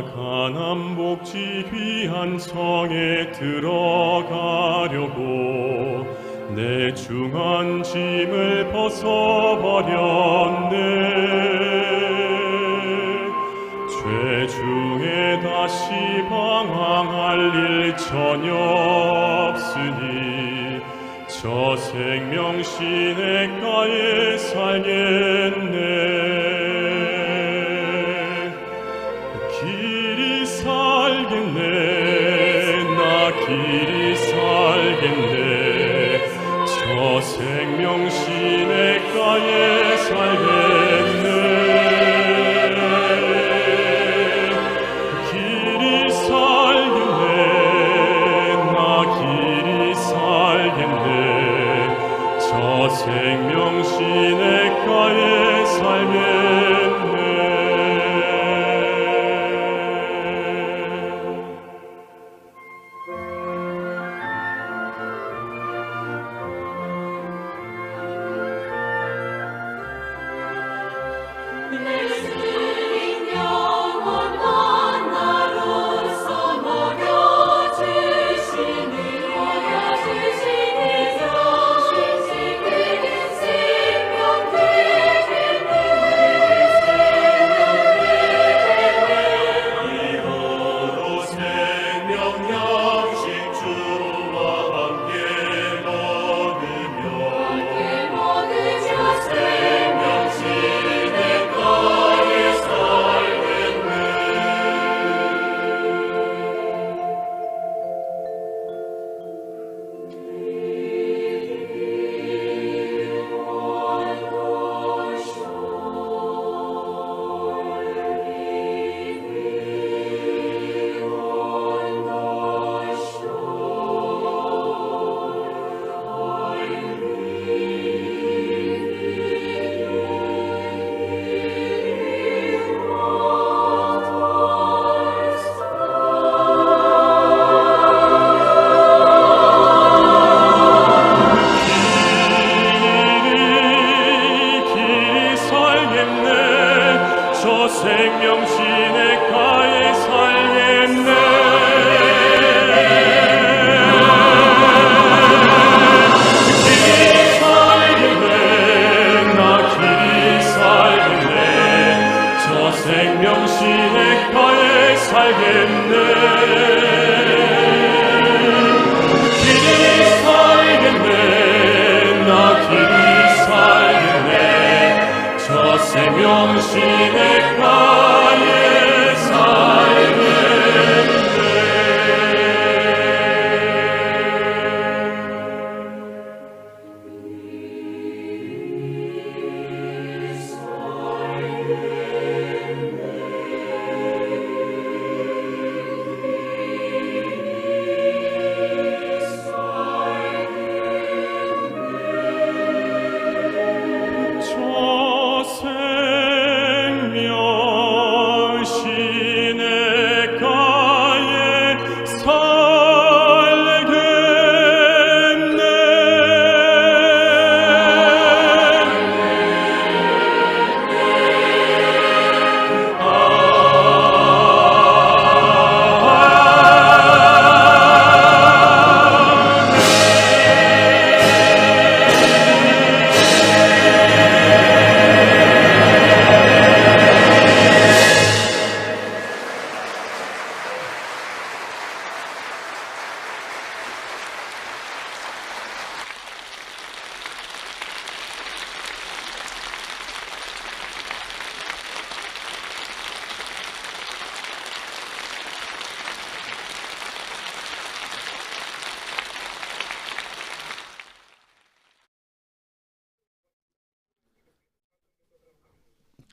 가난 복지 귀한 성에 들어가려고 내 중한 짐을 벗어버렸네. 죄 중에 다시 방황할 일 전혀 없으니 저 생명 시냇가에 살겠네. 길이 살겠네. 나 길이 살겠네. 저 생명 시냇가에 살겠네. 길이 살겠네. 나 길이 살겠네. 저 생명 시냇가에 살겠네. 저 생명 시냇가에 살겠네. 길이 살겠네. 나 길이 살겠네. 저 생명 시냇가에 살겠네. 길이 살겠네. 나 길이 살겠네. 저 생명 시냇가에 살겠네.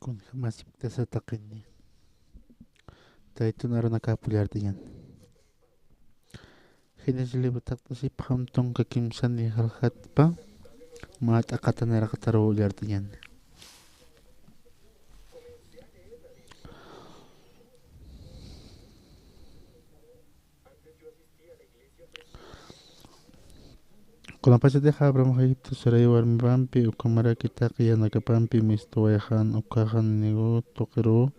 Kung masipta sa takin niya. Dahil ito naroon nakapulyar din yan. Hinasilibatak to si Pahamtong kakimsan ni Halkat pa. Maat akatan na rakataro ulyar din yan. Kung napasya de habra makahipto sa rayuar mipampi o kamara kita kaya nagapampi misto ayahan o kakan nigo tokero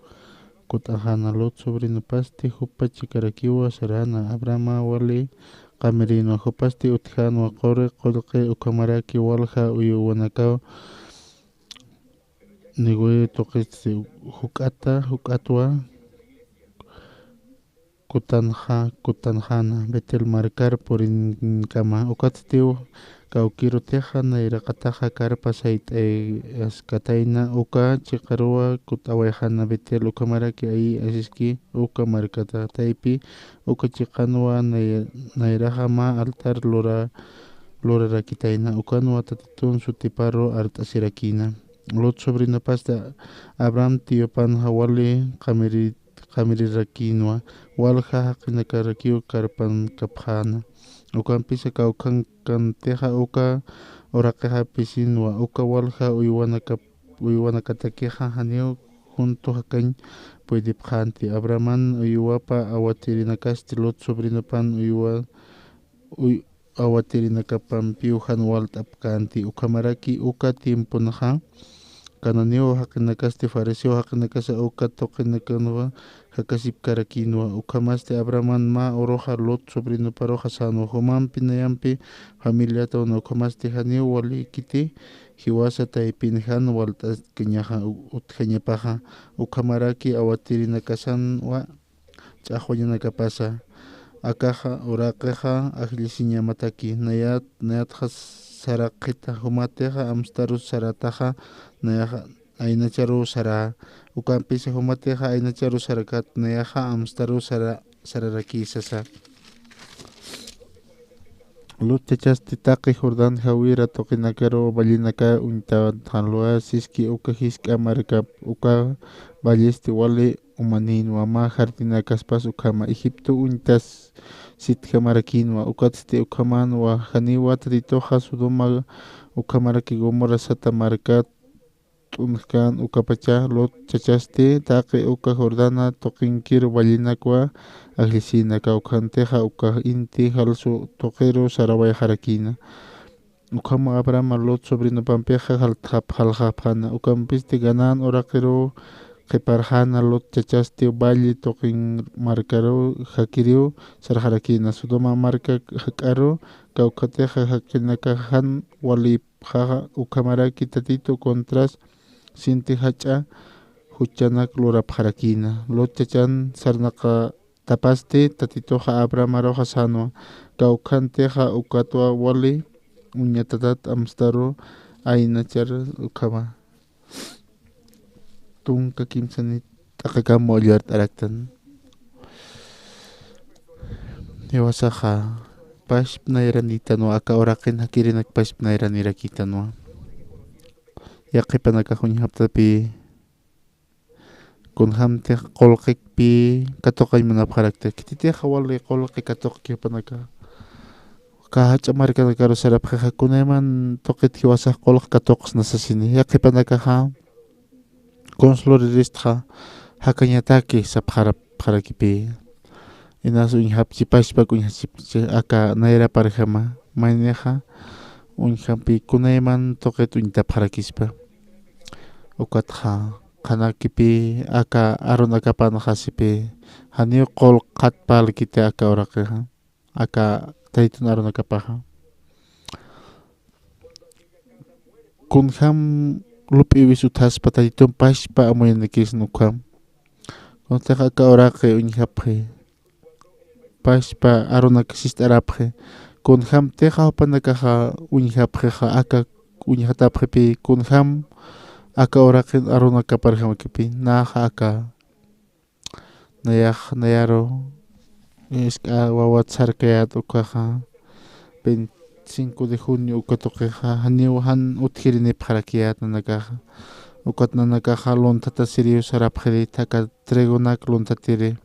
kutajana Lot sobrino pasti hupachi karakiwa sarana Abrama wali qamirino hupasti utjanwa qore qolqe ukamaraki walha uyuwanakaw niwe toqitsi hukatwa kutanjana Betel marcar purin kama ukatstiu kawkiru teja nayraqataja karpas askatayna uka chiqaruwa kutawayjana Betel ukamaraki ahí asiski uka markata taypi uka chiqanwa nayraja ma altar lurarakitayna ukanwa tatitun sutiparro art'asirakina Lot sobrino pasta Abraham tío panja wali qamirirakinwa walja haqinakarakiw karpan kapjana ukanpisa kawkanteja uka uraqeja pisinwa uka walja uywanakatakeja haniw junto hakañ puydipjanti Abraman uywapa awatirinakasti Lot sobrino pan awatirinakapampiw hanwalt'apkanti ukamaraki uka tiemponaja kananiwa haqinakasti fariseo haqinakasa uka toqinakanwa hakasipkarakinwa ukamasti Abraman ma uroja Lot sobrino paroja sanwa humanpi nayampi familiata ukamasti haniw walikiti hiwasa taypini hanwalt'asqañaja utqañapaja ukamaraki awatirinakasanwa ch'aqwañanakapasa akaja uraqeja ajllisiñamataki nayatqa saraqita humateja amstaru sarataja nayaja aynacharu sara ukanpisa humateja aynacharu sarakat nayaja amstaru sararakisasa Lot chachasti taqi Jordan hawira toqinakaru vallinaka untawan hanlua siski uka hisk'a marka uka vallesti wali umaninwa ma jartinakaspas ukama Egipto untas sitkamarakinwa ukatsti ukamanwa haniwa tatitoja Sodoma ukamaraki Gomorra sata marka t'unjkan ukapacha Lot chachasti taqi uka Jordana toqinkir vallinakwa ajlisina kawqanteja uka inti jalsu toqero sarawayjarakina ukama Abraham Lot sobrino pampeja jaljapjana ukanpisti ganan uraqero qhiparjana Lot chachasti valli toqin marcaro hakiriw sarjarakina Sodoma marca hak'aru kawqateja hakinakajan walipjaja ukamaraki tatito contras sinti hach'a huchanak lurapjarakina Lot chachan sarnaqa tapasti tatitoja Abraham aroja sanwa kawqanteja ukatwa wali uñatatat amstaru aynachar ukama tunka kimsani t'aqakamu allart'araktan yawasaja pashp nayranitanwa aka uraqin hakirinak pashp nayranirakitanwa yaqipanakajun haptapi kunhamtej qolqikpi katuqaymanapqarakta kititeja wali qolqi katuqkipanaka kahach'amarkanakaru sarapjeja kunayman tuqit hiwasaj qolq katuqs nasasini yaqipanakaja consuloristja hakañataki sapjarapqarakipi inasu unhapchi pashpak unhachipchi aka nayraparjama mayneja unhampi kunayman tuqit uñitapqarakispa ukatja qanakipi aka arunakapanajasipi haniw qolqatpalkiti aka uraqeja aka taytun arunakapaja kunjam lup'iwis uthaspa taytun pashpa amuyanikis nukham kunteja aka uraqi uñihapji pashpa arunakisistarapji kunjam teja upanakaja uñihapjeja aka uñihatapjepi kunjam aka uraqin arunakaparjamakipi naja aka nayaro wawata sarkayat ukaja 25 de junio ukatuqeja haniw han utjirinipqarakiyat nanakaja ukat nanakaja lontata siriw sarapjiri taka trigunak lontatiri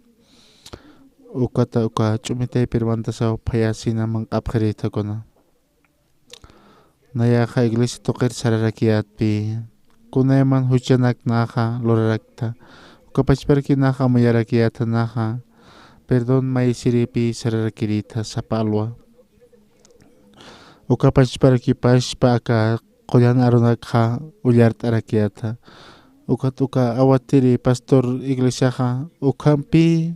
ukata uka ch'umitaypi levantasaw phayasinaman q'apqiritjakuna nayaja iglesia tuqir sararakiyatpi kunayman huchanak naja lurarakta ukapachparki naja amuyarakiyata naja perdón maysiripi sararakirita sapalwa ukapachparki pashpa aka qoyan arunakja ullart'arakiyata ukat uka awatiri pastor iglesia ukampi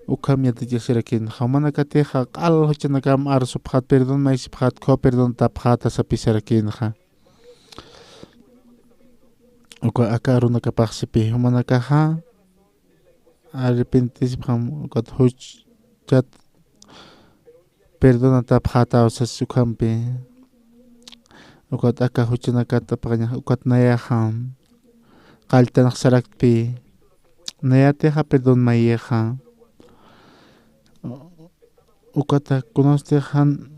ukam yatijasirakin hamana kateja al hochanakam ar subhat perdón mai subhat ko perdón taphat asapisarakin uka akaruna kapaksipi humana kaha arrepentis ukat chat perdona taphata sasukampi ukat aka hochanakata pakanya ukat nayaham kaltanak sarakpi nayateja perdón mayeja ukata kunostejan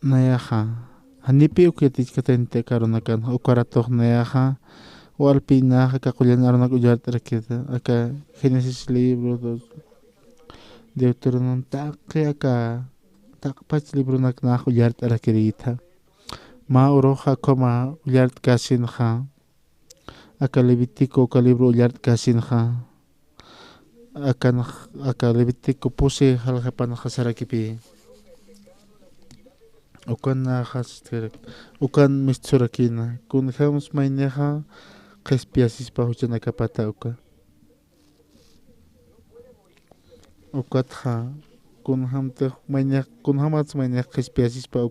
nayaja hanipi ukyatichkatente karunakan ukaratok nayaja walpinaja kakulyan arunak uyartarakita aka Génesis libro 2 Deuteronomio take aka takpach libro nakna uyartarakirita ma uroja koma uyart kasinja aka Levítico ka libro uyart kasinja aka Levítico puse haljapan hasarakipi ukan ukan misturakina kun hams maineja kespiasis pa huchana kapata ukatha kun hamte mainek kun hamats mainek kespiasis pa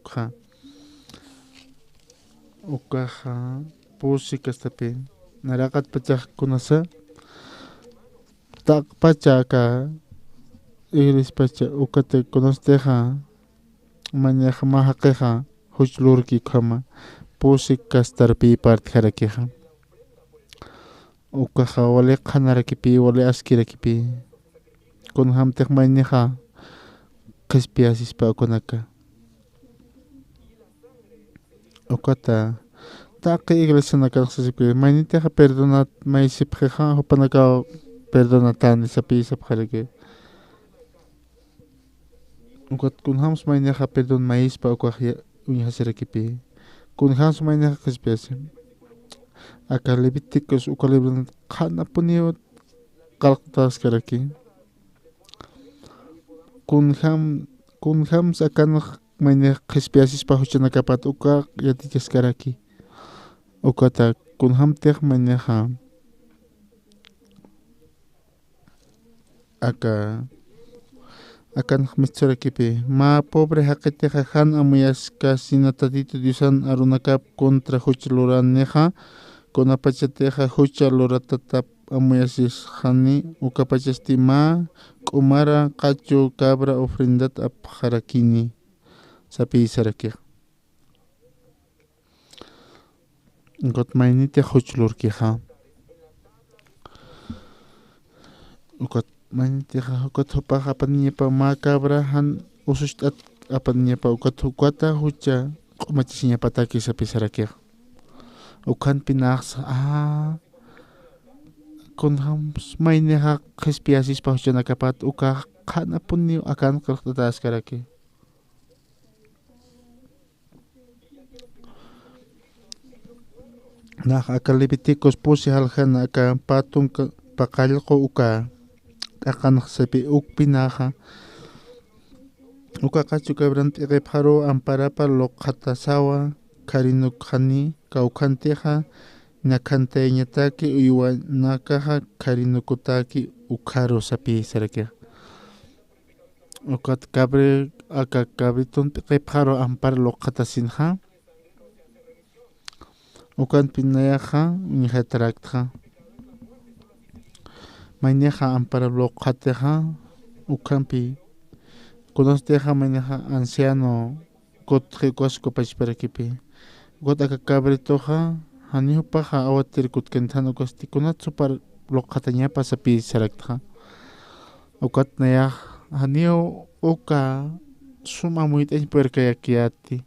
ukaha pusi kastapi narakat pachak kunasa tak pachaka iris pacha ukate konosteja maneja mahakeja huchlurki kama pusi kastarpi partjarakeja ukaja wale khanarakipi wale askirakipi kun hamtek maneja kespiasis pa ukonaka ukata take iglesia nakansasipi mainiteja perdonat maisipjeja hopanaka perdonatan sapi sapjarake ukat kun hams maineja perdon mais pa ukajya unyasirakipi kun hams maineja kespiasis aka Levíticos ukalibran khana punio kaltas karaki kun hams akan maineja kespiasis pa huchana kapat uka yatichas karaki ukata kun hamtek maineja akan mitzurakipi ma pobre haketeja han amuyas casi natatito diusan arunakap contra huchloraneja con apachateja huchaloratatap amuyasis hani ukapachasti ma kumara kacho cabra ofrendat apjarakini sapi sarakir got mainite huchlorkija ukat mainite ukat hopa apanipa ma cabra han usustat apanipa ukat hukata hucha komachisinya pataki sapi sarakir ukan pinaks kun hams maineja kespiasis pa huchana kapat uka khana punni akan kaltatas karaki nah aka Levíticos pusi haljan aka patung pakalko uka akan sapi ukpinaja uka kachu kabrant reparo amparapa lokatasawa karinuk hani kaukanteja nakante nyataki uywa nakaja karinukutaki ukaro sapi sarake ukat kabre aka kabritun reparo ampar lokatasinja ukan pinayaja nihatrakja maineja ampara blokateja ukampi conosteja maineja anciano kotje kosko pachparakipi got aka cabritoja hanihupaja awatir kutkentano kosti kunatsu par blokataña pasapi sarakja ukat naya hanio uka suma muita perkayakiati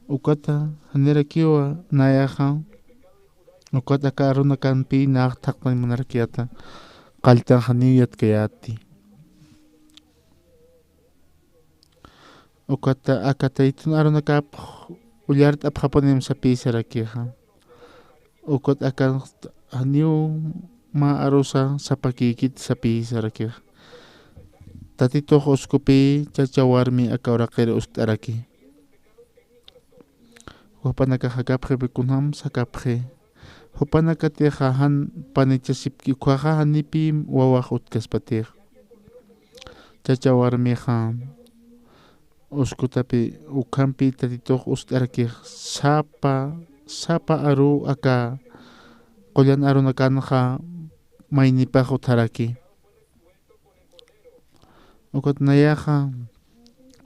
ukata hanerakiwa nayaja ukata karuna kampi nak takman monarkiata kaltan haniyat kayati ukata akataitun arunakap ulyart aphaponim sa pisarakiha ukot akan haniu ma arusa sa pakikit sa pisarakiha tatito hoskupi chachawarmi akaurakere ustaraki wapanakahakapre bekunam sakapre Hupanakatiqa han panichasipki ukhaqa hanipi wawaq utkaspatiq. Chacha warmiqa uskutapi ukanpi tatituq ustarkiq sapa aru aka qollan arunakanqa maynipaq utharaki. Ukat nayaqa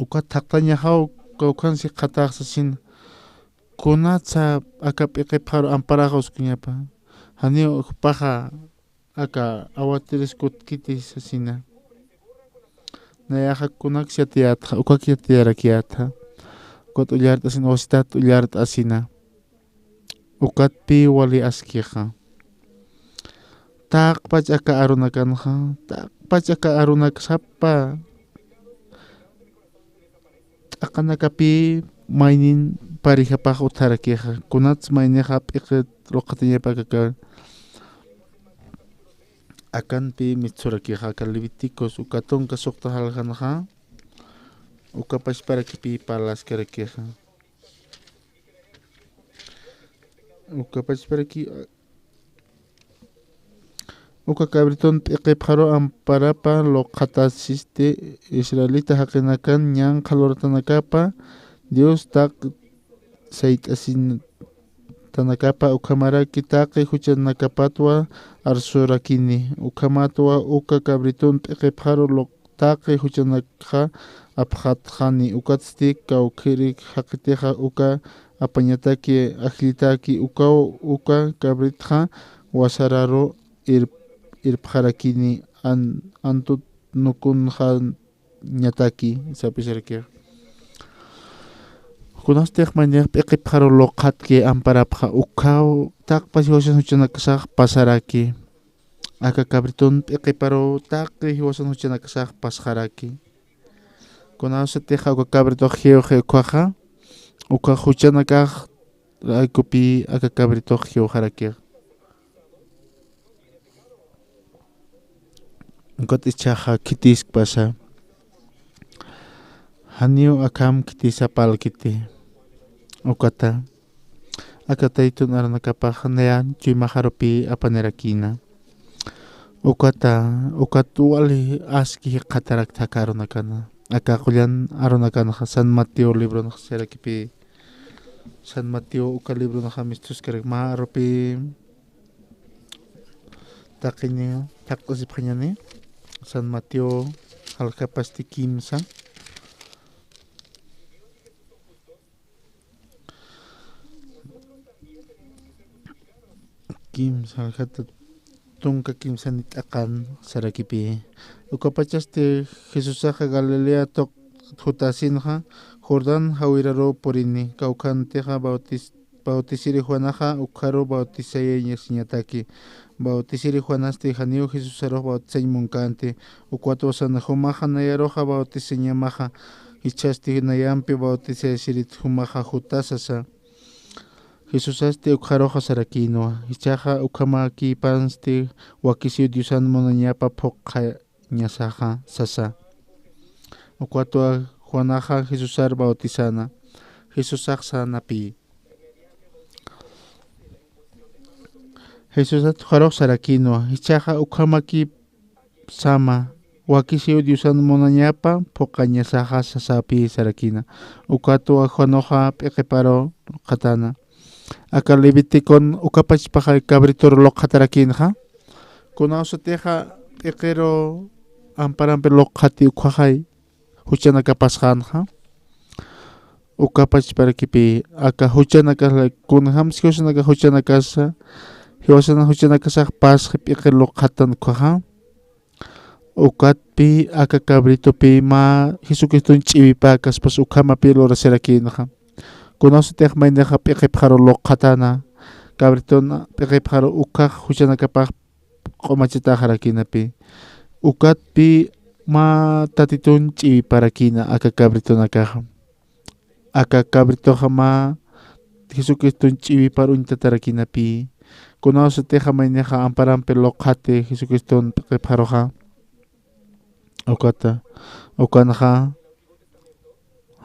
ukat taqtañahaw kawkansi qataqsasina kunatsa aka p'iqipharu amparaqa uskuñapa hani ukpaqa aka awatiris kutkitis asina nayaqa kunaksi yatiyatqa ukaki yatiyarakiatqa ukat ullarta asina wasitata ullarta asina ukatpi wali askiqa taqpach aka aruna kanqa taqpach aka arunaka sapa t'aqanakapi maynin parijapaq utharakiqa kunatsa mayniqa p'iqi ruqatiñapa kaka akanpi mitsurakiqa aka libitikos uka tunka suqta halqanaqa ukapash parakipi palaskarakiqa ukapash paraki uka kabritun p'iqipharu amparapa loqatasiste israelita haqinakan ñan qalurtanakapa Dios taq sayt'asin tanakapa ukhamaraki taqi huchanakapatwa arsurakini ukhamatwa uka kabritun p'iqipharu taqi huchanakqa apqatqani ukatsti kawqiri haqitiqa uka apañataki aqllitaki uka kabritqa wasararu irpharakini antut nukunqa ñataki sapisarakiqa kunastiq mañaq p'iqipharu loqatki amparapqa ukhaw taqpas hiwasan huchanakasaq pasaraki aka kabritun p'iqiparu taqi hiwasan huchanakasaq pasqaraki kunawsatiqa uka kabrituq hiwqi ukhaqa uka huchanakaq raykupi aka kabrituq hiwqarakiqa ukat ichaqa kitiskpasa haniu akam kitisapalkiti ukata akataytun aranakapaq nayan chuymaharupi apanerakina ukat wali aski qataraktaqa arunakana aka qullan arunakanaqa San Mateo librunaqa serakipi San Mateo uka librunaqa mistuskaraq maharupi taqiña taqtasipaqñani San Mateo halqapasti kimsa kimsa halqata tunka kimsa nit'aqan sarakipi ukapachasti Jesusaqa Galilea hutasinqa Jordan hawiraru purini kawqantiqa bautisiri Juanaqa ukharu bautisayñasñataki bautisiri Juanasti haniu Jesusaruq bautisamunkanti ukwata wasana humaqa nayaruqa bautisañamaqa hichasti nayanpi bautisaysirit humaqa hutasasa Jesusasti ukharuqa sarakinua hichaqa ukhamaki pansti wakisiu Diosan munañapa phuqañasaqa sasa ukwatwa Juanaqa Jesusar bautisana Jesusaq sanapi Jesusat ukharuq sarakinua hichaqa ukhamaki sama wakisiu Diosan munañapa phuqañasaqa sasapi sarakina ukwatwa Juanoqa p'iqiparu qatana aka Levitikon ukapachpaqa kabritur loqhatarakinqa kunawsatiqa p'iqiru amparanpi loqhati ukhaqay huchanakapasqanqa ukapachparakipi aka huchanakasqa kunhamsi huchanakasa hiwasana huchanakasaq pasqa p'iqi loqhatan ukhaqa ukatpi aka kabritupi ma Jesucristun ch'iwipa kaspas ukhamapi lurasirakinqa kunawsatiqa mayniqa p'iqipharu loqhatana kabrituna p'iqipharu ukhaq huchanakapaq q'umachita harakinapi ukatpi ma tatitun ch'iwiparakina aka kabritunakaqa aka kabrituqa ma Jesucristun ch'iwiparuntatarakinappi kunawsatiqa mayniqa amparanpi loqhati Jesucristun p'iqipharuqa ukanaqa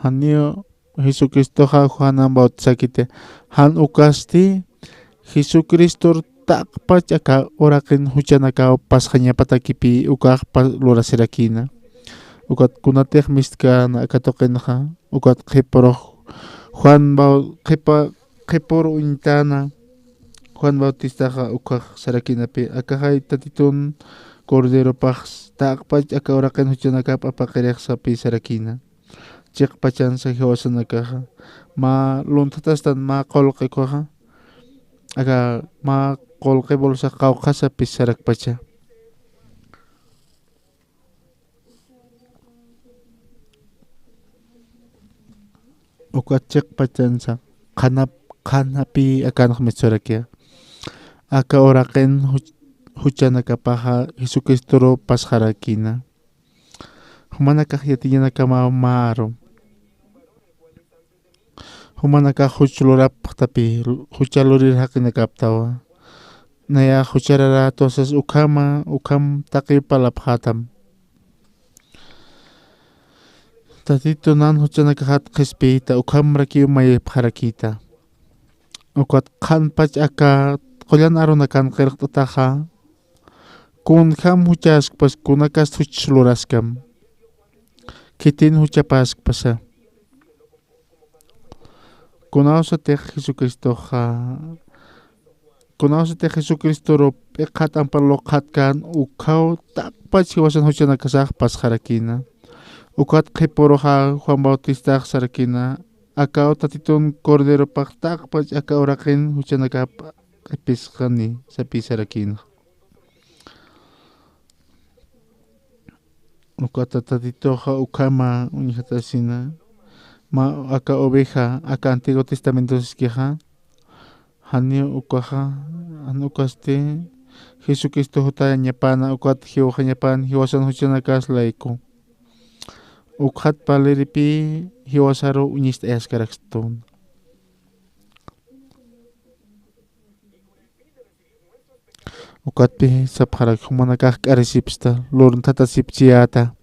haniu Jesucristoqa Juanan bautisakiti han ukasti Jesucristo takpach aka orakin huchanaka pasqaña patakipi ukaq lurasirakina ukat kunatek miskana akatoqinqa ukat qhipur uñitana Juan Bautistaqa ukaq sarakinapi akaqay tatitun Cordero Pax takpach aka orakin huchanaka apaqiriqsapi sarakina chiqpachan sahiwasanakaqa ma luntatastan ma qolqikuqa aka ma qolqi bolsa qawqasapi sarakpacha uka chiqpachansa qanapi akanaq misurakia aka oraqin huchanakapaqa Jesucristoro pasqarakina humanakaq yatillanakama maaro humanakaq huchulurapaqtapi huchalurirhaqinakaptawa naya hucharara tosas ukam taqipalapqatam tatito nan huchanakaqat qhispiyta ukam rakiw mayipqarakita ukat qanpach aka qollan arunakan qirqtataqa kunham huchasqpas kunakas huchuluraskam kitin huchapaskpasa kunawsatiq Jesucristoro piqat ampaloqatkan ukhaw takpach hiwasan huchanakasaq pasqarakina ukat qhipuruqa Juan Bautistaq sarakina akaw tatitun Cordero paq takpach aka oraqin huchanakapa qhipisqani sapi sarakina ukata tatitoqa ukama uñihatasina ma aka oveja aka Antiguo Testamento siskiqa hani ukaqa anukaste Jesucristo huta ñapana ukat hiwaqa ñapan hiwasan huchanakas layku ukhat paliripi hiwasaro uñista eskarakstun ukatpi sapharak humanakaq k'arisipsta lurntata sipchiyata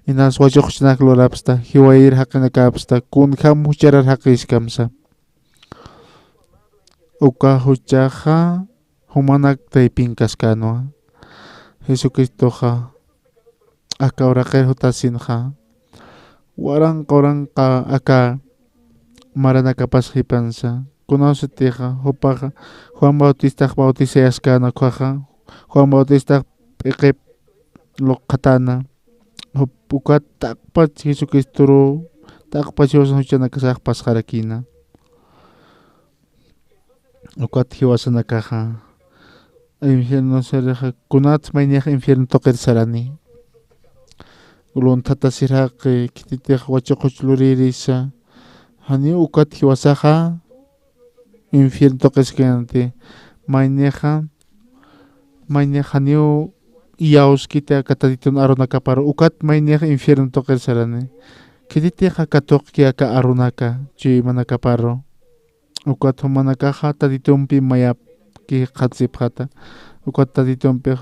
inas wachuqchinak lurapsta hiwayir haqinakapsta kunham hucharar haqiskamsa uka huchaqa humanak taypinkaskano Jesucristoqa aka oraqir hutasinqa waranqa aka maranakapas hipansa kunawsatiqa hupaqa Juan Bautista bautizayasqana qaqa Juan Bautista p'iqip luqatana ukat takpach Jesucristoro takpach hiwasan huchanakasaq pasqarakina ukat hiwasanakaqa infierno sariqa kunat mayniq infierno toqir sarani luntata siraqi kititiq wachuquchluririsa hani ukat hiwasaqa infierno toqiskanti mayniqa haniu yawskita katatitun arunakaparo ukat mayniq infierno toqir sarani kititiqa katuqki aka arunaka chay manakaparo ukat humanakaqa tatitunpi mayapki qatsipqata ukat tatitunpi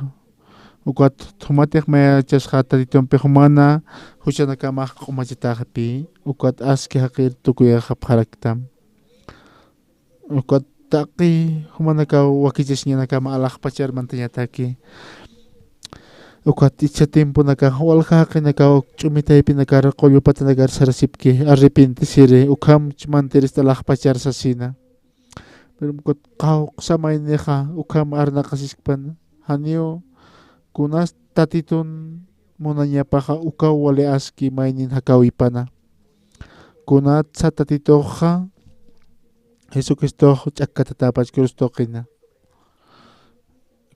ukat humatiq mayachasqa tatitunpi humana huchanakamaq q'umachitaqpi ukat aski haqir tukuyaqa pharaktam ukat taqi humanaka wakichasñanakama alaqpacharmantañataki ukat icha timpunaka walqa haqinaka ch'umitaypinakara qullupatanakar sarasipki arrepentisiri ukham mantirista alaqpacharsasina pero ukat qawqsamayniqa ukham arnaqasisqpan haniu kunas tatitun munañapaqa ukaw wali aski maynin hakawipana kunat sa tatituqa Jesucristo ch'akkatatapach cruz toqina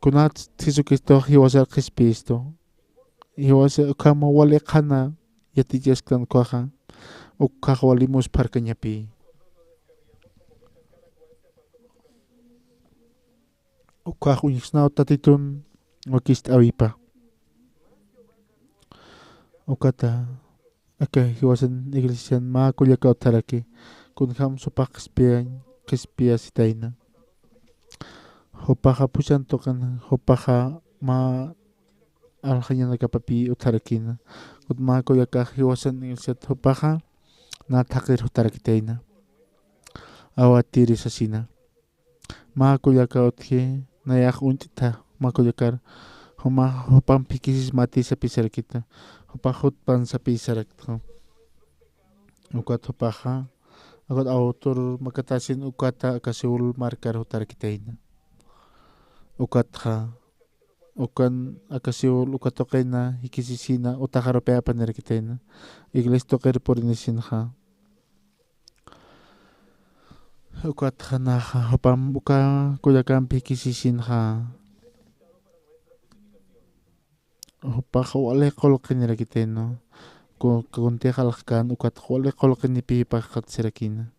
kunat Jesucristo hiwasar qispisto hiwasa ukama wali qhana yatillashqan qaqa ukkaq walimus pharkañapi ukkaq uñiqsnaw tatitun wakista awipa ukata aka hiwasan iglesian ma kullaka utaraki kunham supaq qispiya sitayna hupaqa pushan toqan hupaqa ma alhañanakapapi utarakina ma kullaka hiwasan iglesiat hupaqa na thaqir utarakitayna awatirisasina ma kuyaka otje nayak untita ma kuyakar huma hupan pikisis mati sa pisarakita hupa hutpan sa pisarakta ukat hupaha agot autor makatasin ukata kasiul markar hutar kitaina ukat ha ukan akasiul ukatokena hikisisina utakaropea panera kitaina igles toker porinisin ha ukat hanaha hupam uka kuyakan pikisisin ha hupaha wale kolokinera kitaino kunti halkan ukat wale kolokini pipakat sirakina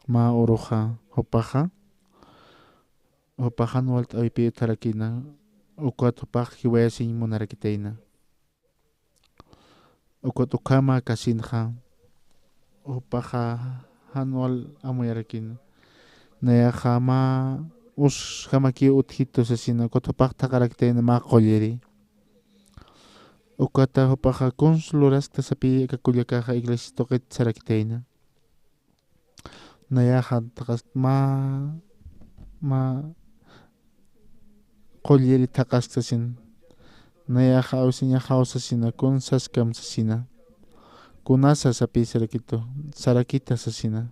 ma uruha hupahan walt oipi tarakina ukat hupak hiwayasin monarakitaina ukat ukama kasinha upaha hanwal amoyarakina naya hama us hamaki uthito sasina ukat hupak takarakitaina ma kolyeri ukata hupaha konsluras tasapi kakulyakaha iglesia toket sarakitaina naya takas ma kolyeri takas tasin naya hausinya hausasina kun saskam sasina kunasa sapi sarakita sasina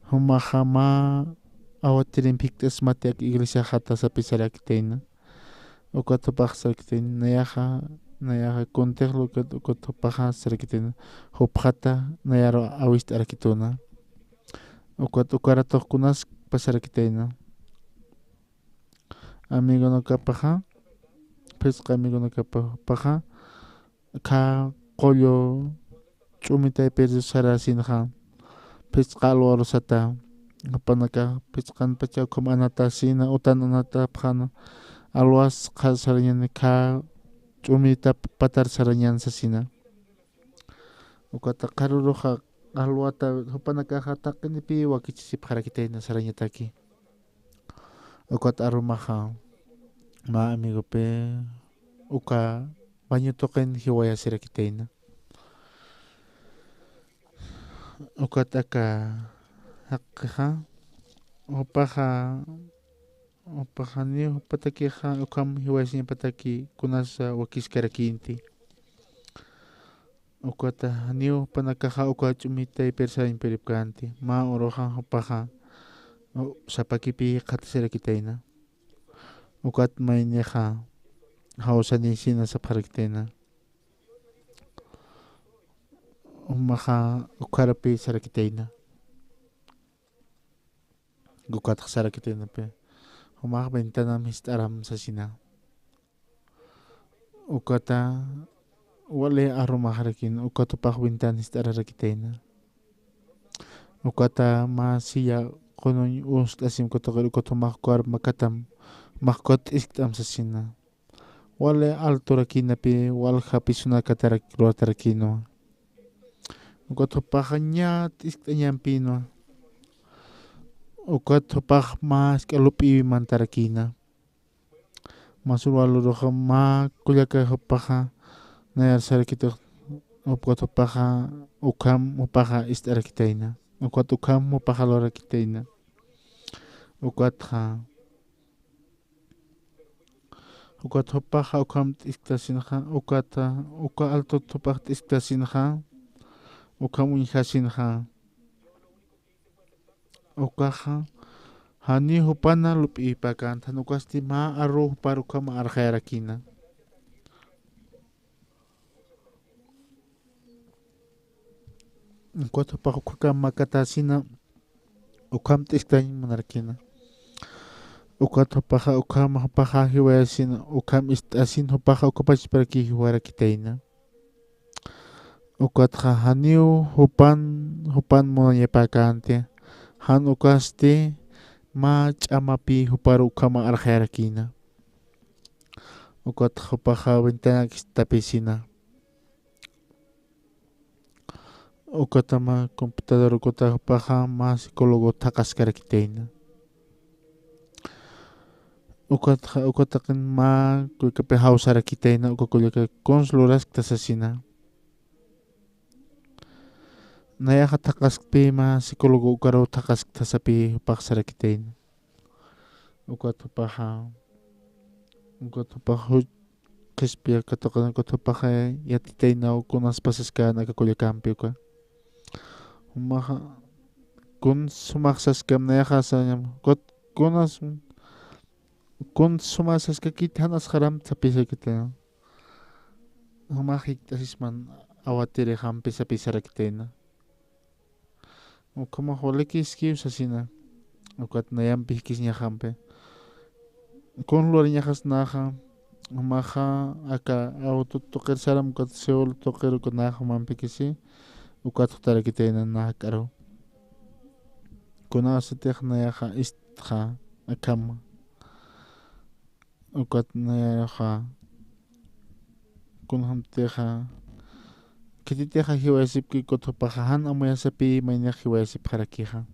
humaha ma awatirin piktas matiak iglesia hata sapi sarakitaina ukat hupak sarakitaina nayaha kunteklo ukat hupaha sarakitaina hupjata nayaro awist arakituna ukat ukaratok kunas pasarakitaina amigo no kapaha pesca amigo no kapaha ka kolyo chumita perdu sarasinha pesca alwaro sata panaka pescan pacha como anata sina utan anata phana alwas khasaryan ka chumita patar saranyan sasina ukata karuroha alwata hupanaka hatakini pi wakichisi parakitaina saranyataki ukat arumaha ma amigo pe uka banyo token hiwaya sirakitaina ukat aka hakha upaha ni upataki ha ukam hiwaya sin pataki kunasa wakiskarakinti ukata niu panakaha uka chumita persa imperipkanti ma oroha upaha sapakipi kataserakitaina ukat maineha hausani sina saparakitaina umaha ukarapi sarakitaina ukat sarakitaina pe umaha bentana mistaram sasina ukata wale arumaharakin ukat upak bentana mistararakitaina ukata masiya konon ustasim kotoker ukat umakkuar makatam makot istam sasina wale altorakina pi wal hapisuna katarak tarakino ukat hupahanya istanyam pino ukat hupah mas kalupi mantarakina masul walu roha ma kulyaka hupaha nayar sarakito ukat hupaha ukam hupaha istarakitaina ukat ukam hupaha lorakitaina ukat ha ukat hupaha ukam istasinha ukata uka alto hupah istasinha ukam unhasinha ukaha hani hupana lupi pakan tan ukasti ma aru paru kama arkhairakina ukat hupah ukam makatasina ukam tistain manarkina ukat hupaha ukam hupaha hiwayasina ukam istasin hupaha ukapach paraki hiwarakitaina ukat haniu hupan mo yepakante han ukasti ma chamapi huparu ukama arkhairakina ukat hupaha ventana tapisina ukatama computador ukata hupaha ma psikologo takaskarakitaina ukatakin ma kuikape hausarakitaina ukakulyaka konsluras tasasina Nayaha takaskpi ma psicólogo ukaro takask tasapi upak sarakitein. Ukat upaha qishpiya katoqan upaha yatiteina ukunas pasasqa nakakullakampi uka. Umaha kun sumaksasqam nayaha sañam kunas kun sumasaskakita hanas haram sapisakita. Umahik tasisman awatiri hampi sapisarakiteina. Ukama holekis kiusasina ukat nayampi kisñahampi. Kun luariñajas naja umaha aka auto toqer saram ukat seol toqer ukat naja mampi kisi ukat tarakiteina naja karo. Kuna asatej nayaja istja akama. Ukat nayaja kun hamteja kititeja hiwasipki kotopajahan amoyasapi mayna hiwasip harakija.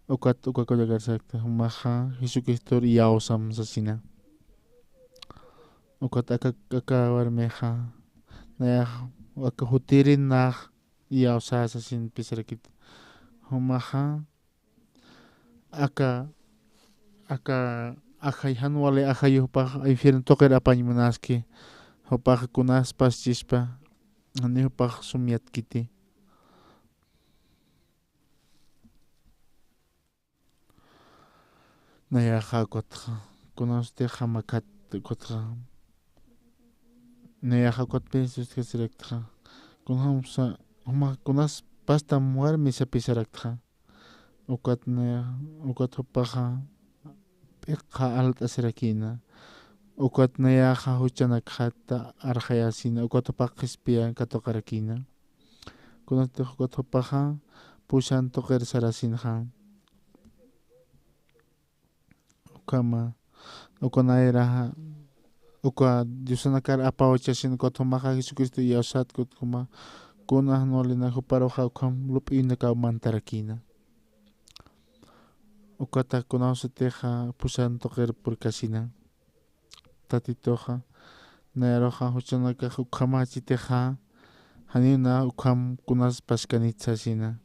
Ukat ukakollagarsak umaha Jesucristo yaosam sasina. Ukat aka warmeja nayaj aka hutirin naj yaosa sasin pisarakit. Umaha aka ajayhan wale ajayupaj infierno toker apañmanaski upaj kunas paschispa ani upaj sumiatkiti. Nayaja kotja kunas teja makat kotja nayaja kotpe suskasirakja kunhamsa uma kunas pasta warmi sapisarakja ukat upaja piqa alt asirakina ukat nayaja huchanakjata arjayasina ukat upaj qispiya katoqarakina kunas ukat upaja pushan toqer sarasinja ukama ukanayraja uka diusanakar apawachasina kotomaja Jesucristo yaosat kotkuma kunaj nolina huparoja ukam lup'inaka mantarakina ukata kunawsateja pushan toqer purkasina tatitoja nayaroja huchanaka ukamachiteja hanina ukam kunas pashkanitsasina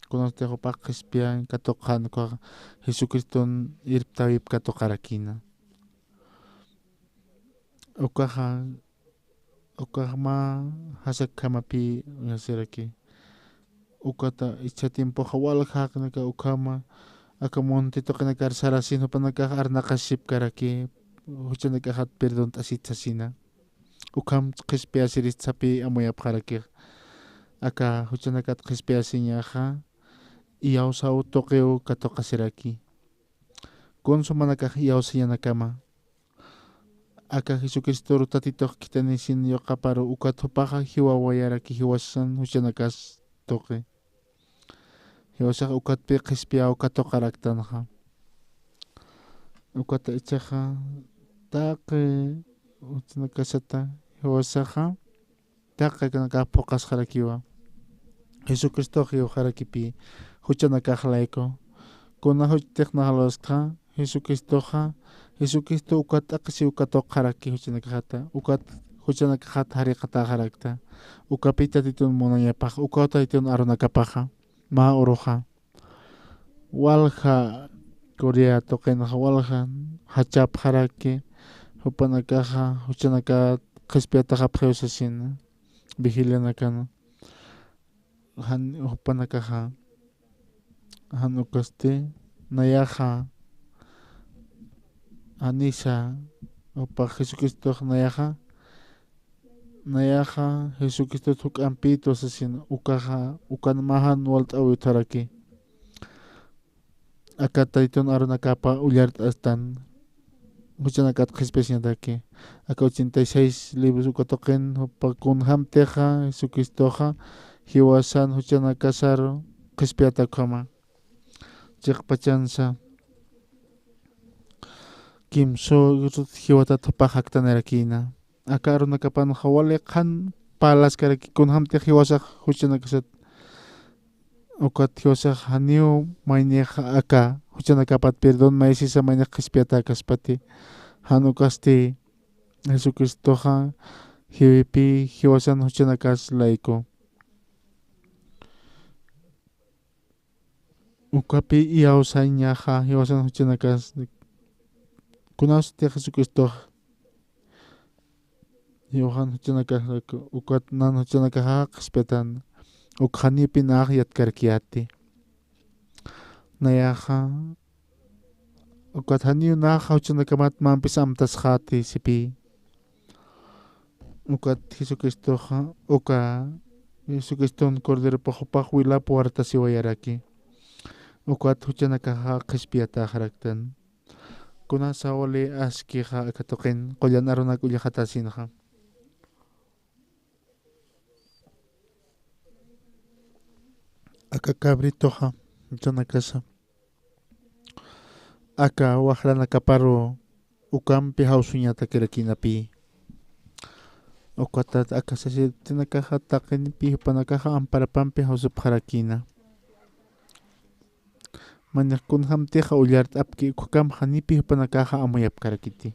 kunas teja upaj qispiya katoqanuka Jesucristo irptawip katoqarakina ukajma hasak kamapi nasiraki ukata icha tiempoja walhaqnaka ukama aka monte toqinakar sarasin hupanaka arnaqaship karaki huchanakaja perdón tasitsasina ukam qispiya siritsapi amoyapqaraki aka huchanakat qispiya siñaja yaosau toqeu katoqasiraki kunsumanaka yaosa yanakama aka Jesucristo tatitoq kitanisin yoqaparo ukat upaja hiwawayaraki hiwasan huchanakas toqe hiwasaqa ukatpi qispiya katoqaraktanaja ukata ichaja taqe huchanakasata hiwasaqa taqe kanaka puqasqarakiwa Jesucristo hiwajarakipi huchanakaqlayku kuna huchtiqnaqlawasqa Jesucristo ukat aqsi ukatoqaraki huchanakajata ukat huchanakajata hariqatajarakta ukapita titun munayapaq ukata titun arunakapaja ma uruja walja Corea toqinaja walja hachapjaraki hupanakaja huchanaka qispiataqa pqewsasina vigilianakana hupanakaja hanukaste nayaja anisa upaj Jesucristo nayaja Jesucristo huk'anpi sasina ukanmajan walt'awitjaraki aka taytun arunakapa ullart'astan huchanakat qispiasinataki aka 86 libros ukatoqin hupakun hamteja Jesucristoja hiwasan huchanakasar qispiatakama chiqpachansa kimso hiwatata paqaqtanarakina aka arunakapanuqa wale qhan palaskaraki kun hamtej hiwasaq huchanakasat ukat hiwasaq haniw mayniqa aka huchanakapat perdón maysisa mayniq qispiata kaspati hanukasti Jesucristoqa hiwipi hiwasan huchanakas layku ukapi iausañaja hiwasan huchanakas kunas te Jesucristo hiwasan huchanakas ukat nan huchanakaja respetan ukhanipi naj yatkarkiati nayaja ukat hani naj huchanakamat mampis amtasjati sipi ukat Jesucristo uka Jesucristo cordero pajopaj wila puerta siwayaraki ukat huchanakaja qishpiata jaraktan kuna sawali askija akatoqin qoyan arunak ullajatasinja aka cabritoja huchanakasa aka wajrana kaparu ukampi hausuñata kerakinapi ukatat aka sasitinakaja taqinipi hupanakaja amparapampi hausupjarakina mañaj kunjamtija ullart apki ukam janipi hupanakaja amoyapkarakiti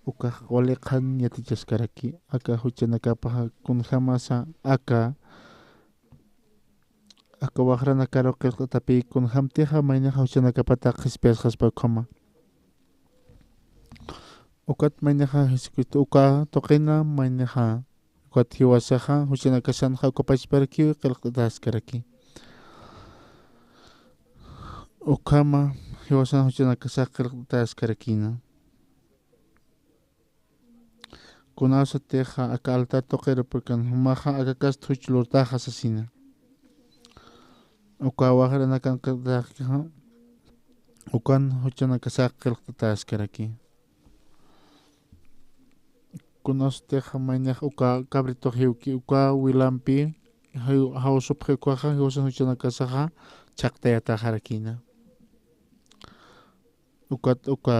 ukaj wali qhan yatichaskaraki aka huchanakapaja kunjamasa aka wajrana karo qillqatapi kunjamtija maynaja huchanakapata qhispiasqaspa qhoma ukat maynaja Jesucristo uka toqina maynaja ukat hiwasaja huchanakasanja ukapachparki qillqataskaraki ukama hiwasan huchanakasa qillqatascarakina kunasa teja aka altar toqera porkan humaja aka kast huchlurtaja sasina uka wajrana kan qillqatasqa ukan huchanakasa qillqataskaraki kunas teja mañaj uka cabrito hiwki uka wilampi hawsupqikuaja hiwasan huchanakasaja chaqtayatajarakina ukat uka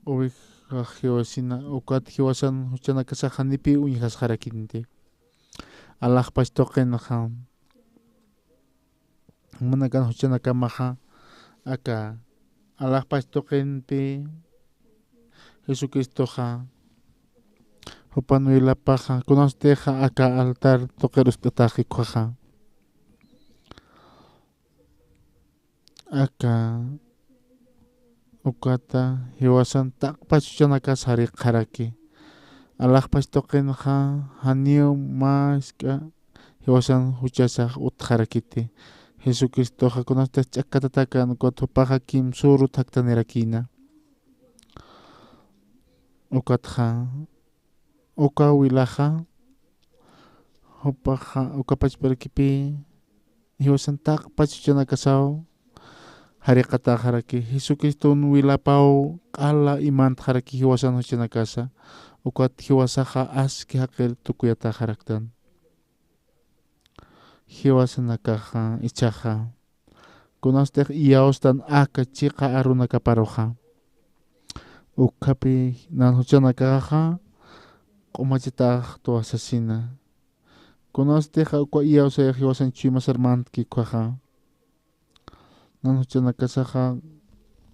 oveja hiwasina ukat hiwasan huchanakasaja nipi uñijasqarakinti alajpash toqinaja manakan huchanakamaja aka alajpash toqinpi Jesucristoja hupan wilapaja kunas teja aka altar toqeruskatajicuaja aka ukata hiwasan taqpash huchanakas qharaki alajpash toqinaja haniu maska hiwasan huchasaq utqharakiti Jesucristoja kunasta ch'akatataka ukat hupaja kimsuru thaqtanirakina ukatja uka wilaja hupaja ukapachparkipi hiwasan taqpash huchanakasaw hariqatajaraki Jesucristo wilapau q'ala imantjaraki hiwasan huchanakasa ukat hiwasaja aski haqir tukuyatajaraqtan hiwasanakaja ichaja kunastej iyaustan aka chiqa arunakaparuja ukapi nan huchanakaja q'umachitaq tuwasasina kunasteja uka iyausayaj hiwasan chimasarmantkikuaja nan huchanakasaja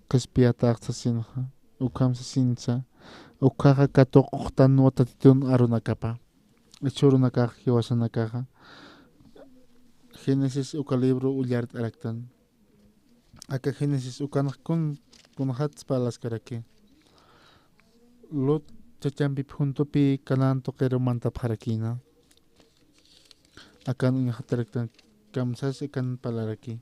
qhispiyataq sasinja ukam sasinsa ukaja katuquqtan watatitun arunakapa churunakaj hiwasanakaja Génesis uka libro ullart araktan aka Génesis ukanaj kunajats palaskaraki Lot chachampi juntopi kanan toqero mantapjarakina akan uñajataraktan kamsas ikan palaraki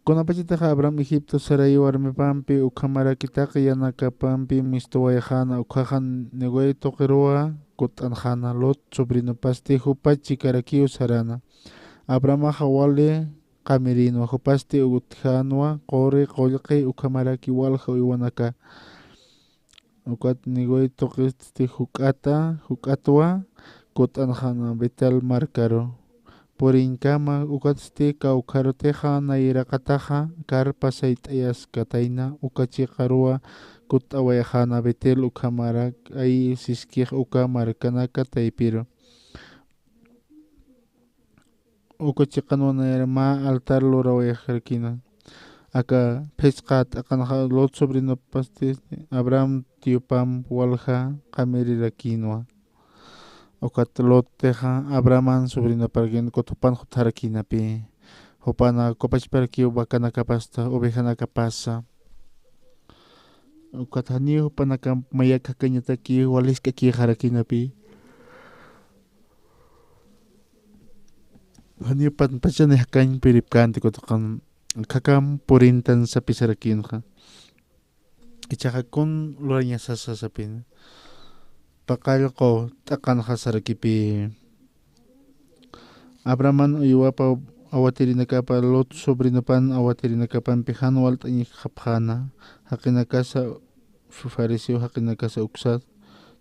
kunapachitaja Abraham Egipto Sarai warmipampi ukamarakitaqa yanakapampi mistuwayajana ukajan negoy toqeroa kutanjana Lot sobrinopasti hupachi karakiu sarana Abrahamaja wale qamirino hupasti utjanwa qori qollqi ukamaraki walja uywanaka ukat negoy toqisti huk'atwa kutanjana Betel markaro Purinkama ukatsti kawqaruteja nayraqataja karpa sayt'ayas katayna ukachiqarua kut'awayajana Betel ukamarak ay siskij uka markanaka taypiro ukachiqanwanayra ma altar lurawayjarkina aka phechqat aqanaja Lot sobrinopasti Abraham tiupam walja qamirirakinwa ukat Lot teja Abraman sobrino pargen kotopan hutarakina pi hopana kopachparki wakana kapasta ovejana kapasa ukat hani hopana kam mayaka kanyataki waliska ki harakina pi hani pan pachane hakan piripkanti kotokan kakam purintan sa pisarakin ka ichaka kun loranya sasapin pakal ko takan hasarakipi Abraman uyuapa awatiri nakapa Lot sobrino pan awatiri nakapan pihan walt ani khapkhana hakinakasa fariseo hakinakasa uksat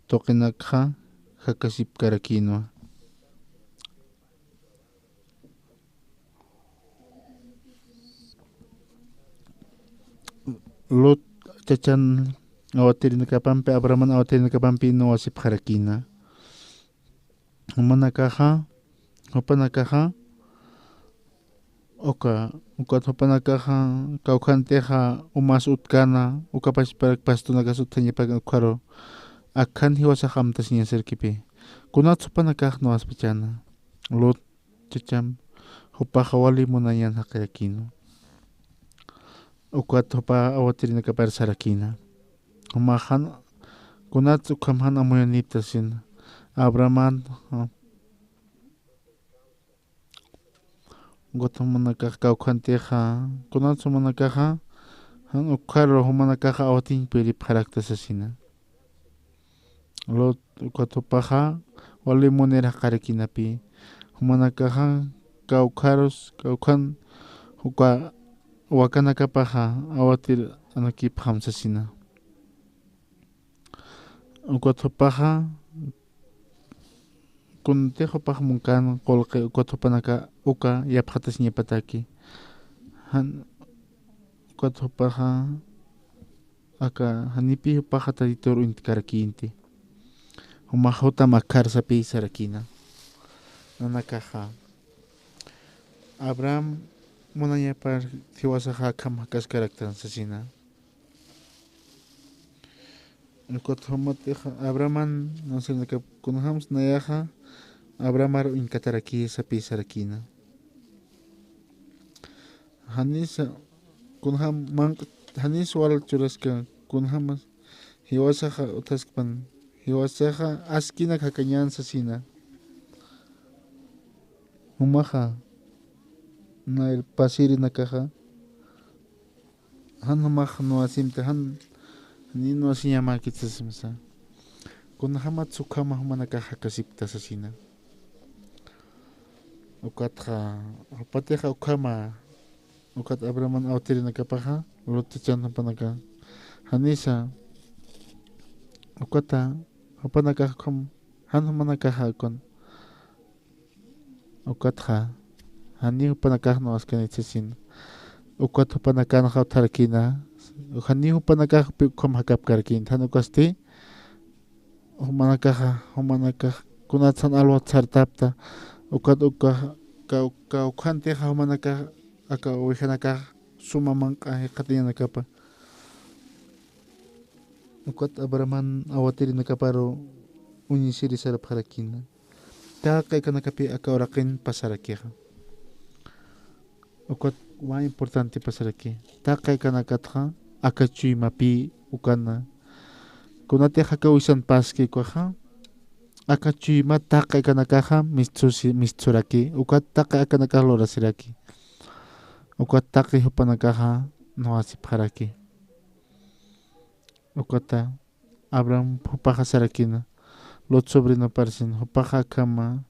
tokinakha hakasip karakino Lot chachan awatiri nakapan pe Abraman awatiri nakapan pi no asip karakina humanakaha hopanakaha oka hopanakaha kaukanteja umas utkana ukapash parak pasto nagasutanya pagan ukaro akhan hiwasa hamtas niya serkipi kunat hopanakah no aspichana Lot chacham hopahawali munayan hakayakino ukat hopa awatiri nakapar sarakina humahan kunat ukhamhan amoyaniptasin Abraman gotomanakah kaukanteja kunat sumanakaja han ukaro humanakaja awatin pirip haraktasasina Lot ukat hopaja wali munera karakinapi humanakaja kaukaros kaukan huka wakanakapaja awatir anakip hamsasina ukat hopaja kun te hopaj munkan kolke ukat hopanaka uka yaphatas nyepataki han ukat hopaja aka hanipi hopaja taditor intikarakinte humahota makar sapi sarakina nanakaja Abraham munanya par thiwasaja kam hakas karaktan sasina ukat homateja Abraman nasenaka kunhams nayaja Abramar inkataraki sapi sarakina hanisa kunham man hanis wal churaska kunhamas hiwasaja utaspan hiwasaja askina kakanyan sasina humaja na el pasiri nakaja han humaj no asimta han ni no asiyama kitsasimsa kunhamat sukama humanakaja kasipta sasina ukatja hopateja ukama ukat Abraman awtiri nakapaja Lotechan hopanaka hanisa ukata hopanaka kom han humanakaja kon ukatja hani hopanaka no askanitsasin ukat hopanaka no hautarkina hani hopanaka kom hakap karkin han ukasti humanaka kunatsan alwat sartapta ukat uka ukante humanaka aka uihanaka sumamanka katanya nakapa ukat Abraman awatiri nakaparo unisiri sarap harakina ta kay kanakapi aka orakin pasarakiha ukat wa importante pasaraki ta kay kanakatha aka chui mapi ukana kunate haka uisan paski kwaha aka chui mata kay kanakaha mistsuraki ukat taka aka nakalora siraki ukat taki hupanakaha no asip haraki ukata Abraham hupaja sarakina Lot sobrino parsin hupaja kama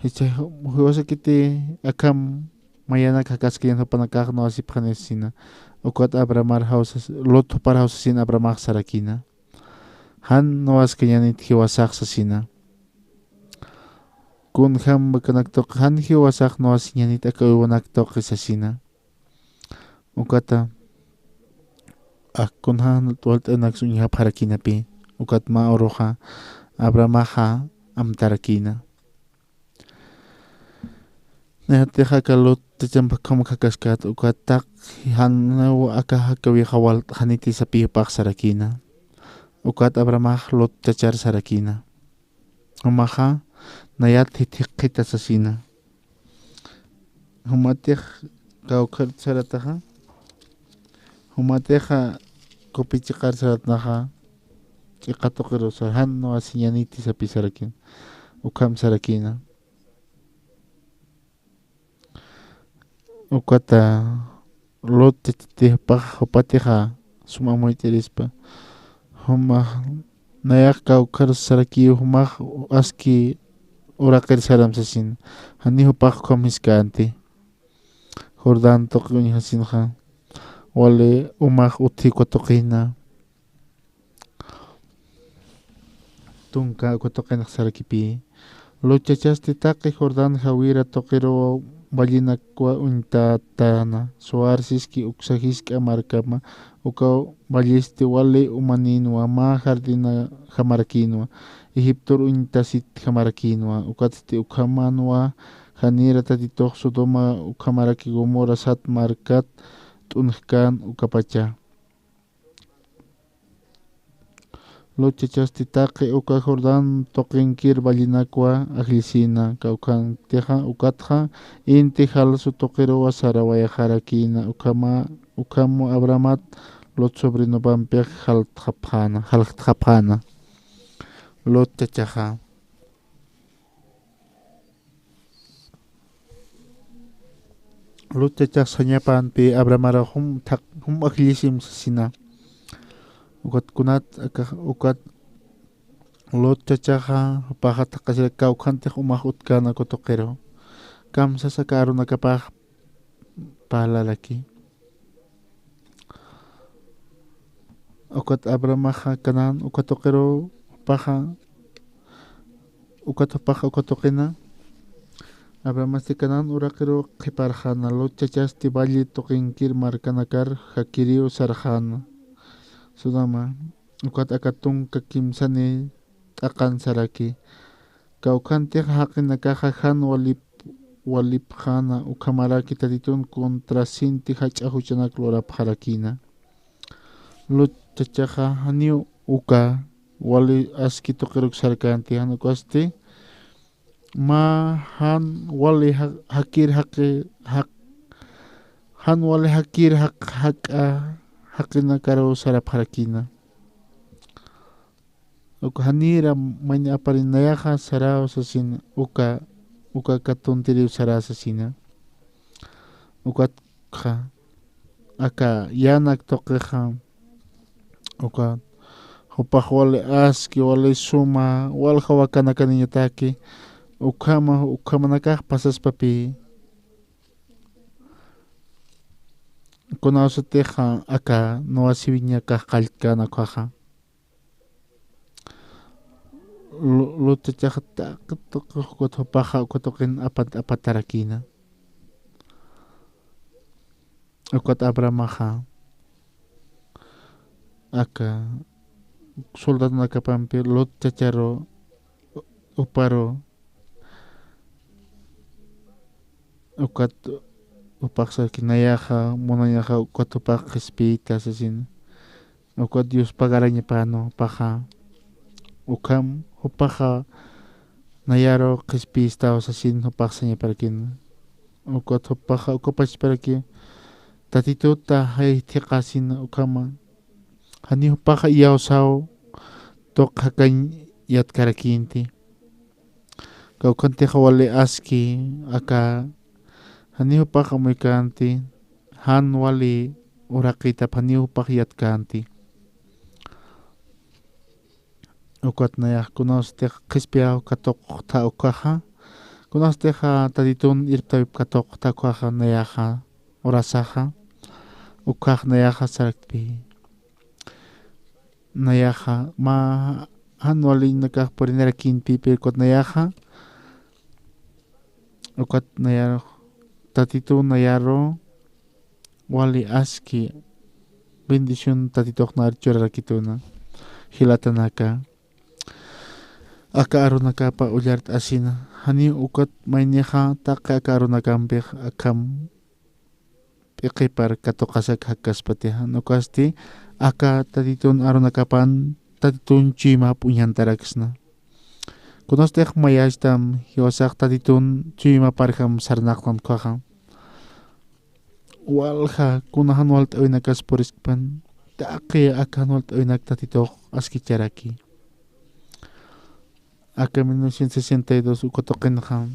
hicha huwasa kiti akam mayana kakaskiyan hupanakaha no asip hanesina ukat Abraham hausas Lot hupar hausasin Abraham sarakina han no askanyanit hiwasak sasina kun ham bakanaktok han hiwasak no askanyanit akawanaktok sasina ukata kun han tuwalt anak sunya harakina pi ukat maoroja Abramaja amtarakina Nehateja kalot techambakam kakaskat ukat tak han aka hakawi hawal haniti sapi pak sarakina ukat Abramaj Lot tachar sarakina umaja nayat hitiqita sasina humatej kawkar sarataja humateja kopichikar saratnaja ch'iqatuqiro sarhan no asiñaniti sapisarakin ukam sarakina ukata lote titipaj hupateja sumamoytirispa humaq nayak kawkar saraki humaq aski uraqir saram sasin hani hupaq komiskanti Jordán toqin hasinja wale umaq uthikwa toqina tunka ukatoqina sarakipi luchachasti taqi Jordán hawira toqiro ballinakwa untatana suarsiski uksahiski amarkama uka ballisti wale umaninwa ma jardina jamarakinwa Egiptor untasit jamarakinwa ukatsti ukhamanwa Janira tatitoq Sodoma ukhamaraki Gomora sat markat t'unjkan ukapacha luchachasti taqi uka Jordán toqinkir ballinakwa ajlisina kawkan teja ukatja inti jalsu toqirowa sarawaya jarakina ukamu Abramat Lot sobrinopampej jaltjapjana luchachaja luchachaj sañapanpi Abramara hum ajlisim sasina ukatkunat ukat luchachaja pajata qasira kawkantej umaq utkana kutoqiro kamsasa karunakapaj palalaki ukat Abramaja kanan ukatoqiro paja ukatoqina Abramasti kanan uraqiro qiparjana luchachasti balli toqinkir markanakar hakiriu sarjana Sodoma ukat akatunka kimsani t'aqan saraki kawkantej haqinakaja han walipjana ukhamaraki tatitun kontrasinti hach'ahuchanak lurapjarakina luchachaja haniu uka wali aski toqiruk sarkanti hanukasti ma han wali hakir haqina karo sarapjarakina uka hanira maña aparinayaja sarao sasina uka katuntiriu sarasasina ukatja aka yanak toqeja uka hupaq wali aski wali suma walja wakanakaniñataki ukhamanakaj pasaspapi kunawasateja aka nuwasiwiñakaj qallqanakuaja luchachaja taqi ukatoqin apatarakina ukat Abramaja aka soldadunakapampi luchacharo uparo ukat upaqsarkinayaja munayaja ukat upaq qhispiyta asasina ukat Dios pagarañapano paja ukam upaja nayaro qhispiystawa asasina upaqsañaparakina ukat upaja ukapachparaki tatituta haythiqasina ukama hani upaja iyawsaw toqhakan yatkarakinti kawkanteja wali aski aka hanihupaq amuykanta han wali uraqita hanihupaq yatkanti ukatnayaj kunawstej qhispiyaj katoqta ukaja kunawsteja tatitun irptawip katoqta ukaja nayaja urasaja ukaj nayaja sarakpi nayaja ma han wali nakaj purinarakinpi pirkut nayaja ukat nayaro tatito nayaro wali aski bendición tatitoq narchurarakituna hilatanaka aka arunakapa ullart asina hani ukat mayneja taqa aka arunakanpej akam p'iqipar katuqasak hakaspatija nukasti aka tatitun arunakapan tatitun chima puñantarakasna Kunastek mayashtam hiwasak tatitun chuyma parham sarnaqtan kwaha. Walha kunahan walt oinakas puriskpan taqi akan walt oinak tatitok askicharaki. Aka 1962 ukotoqinqa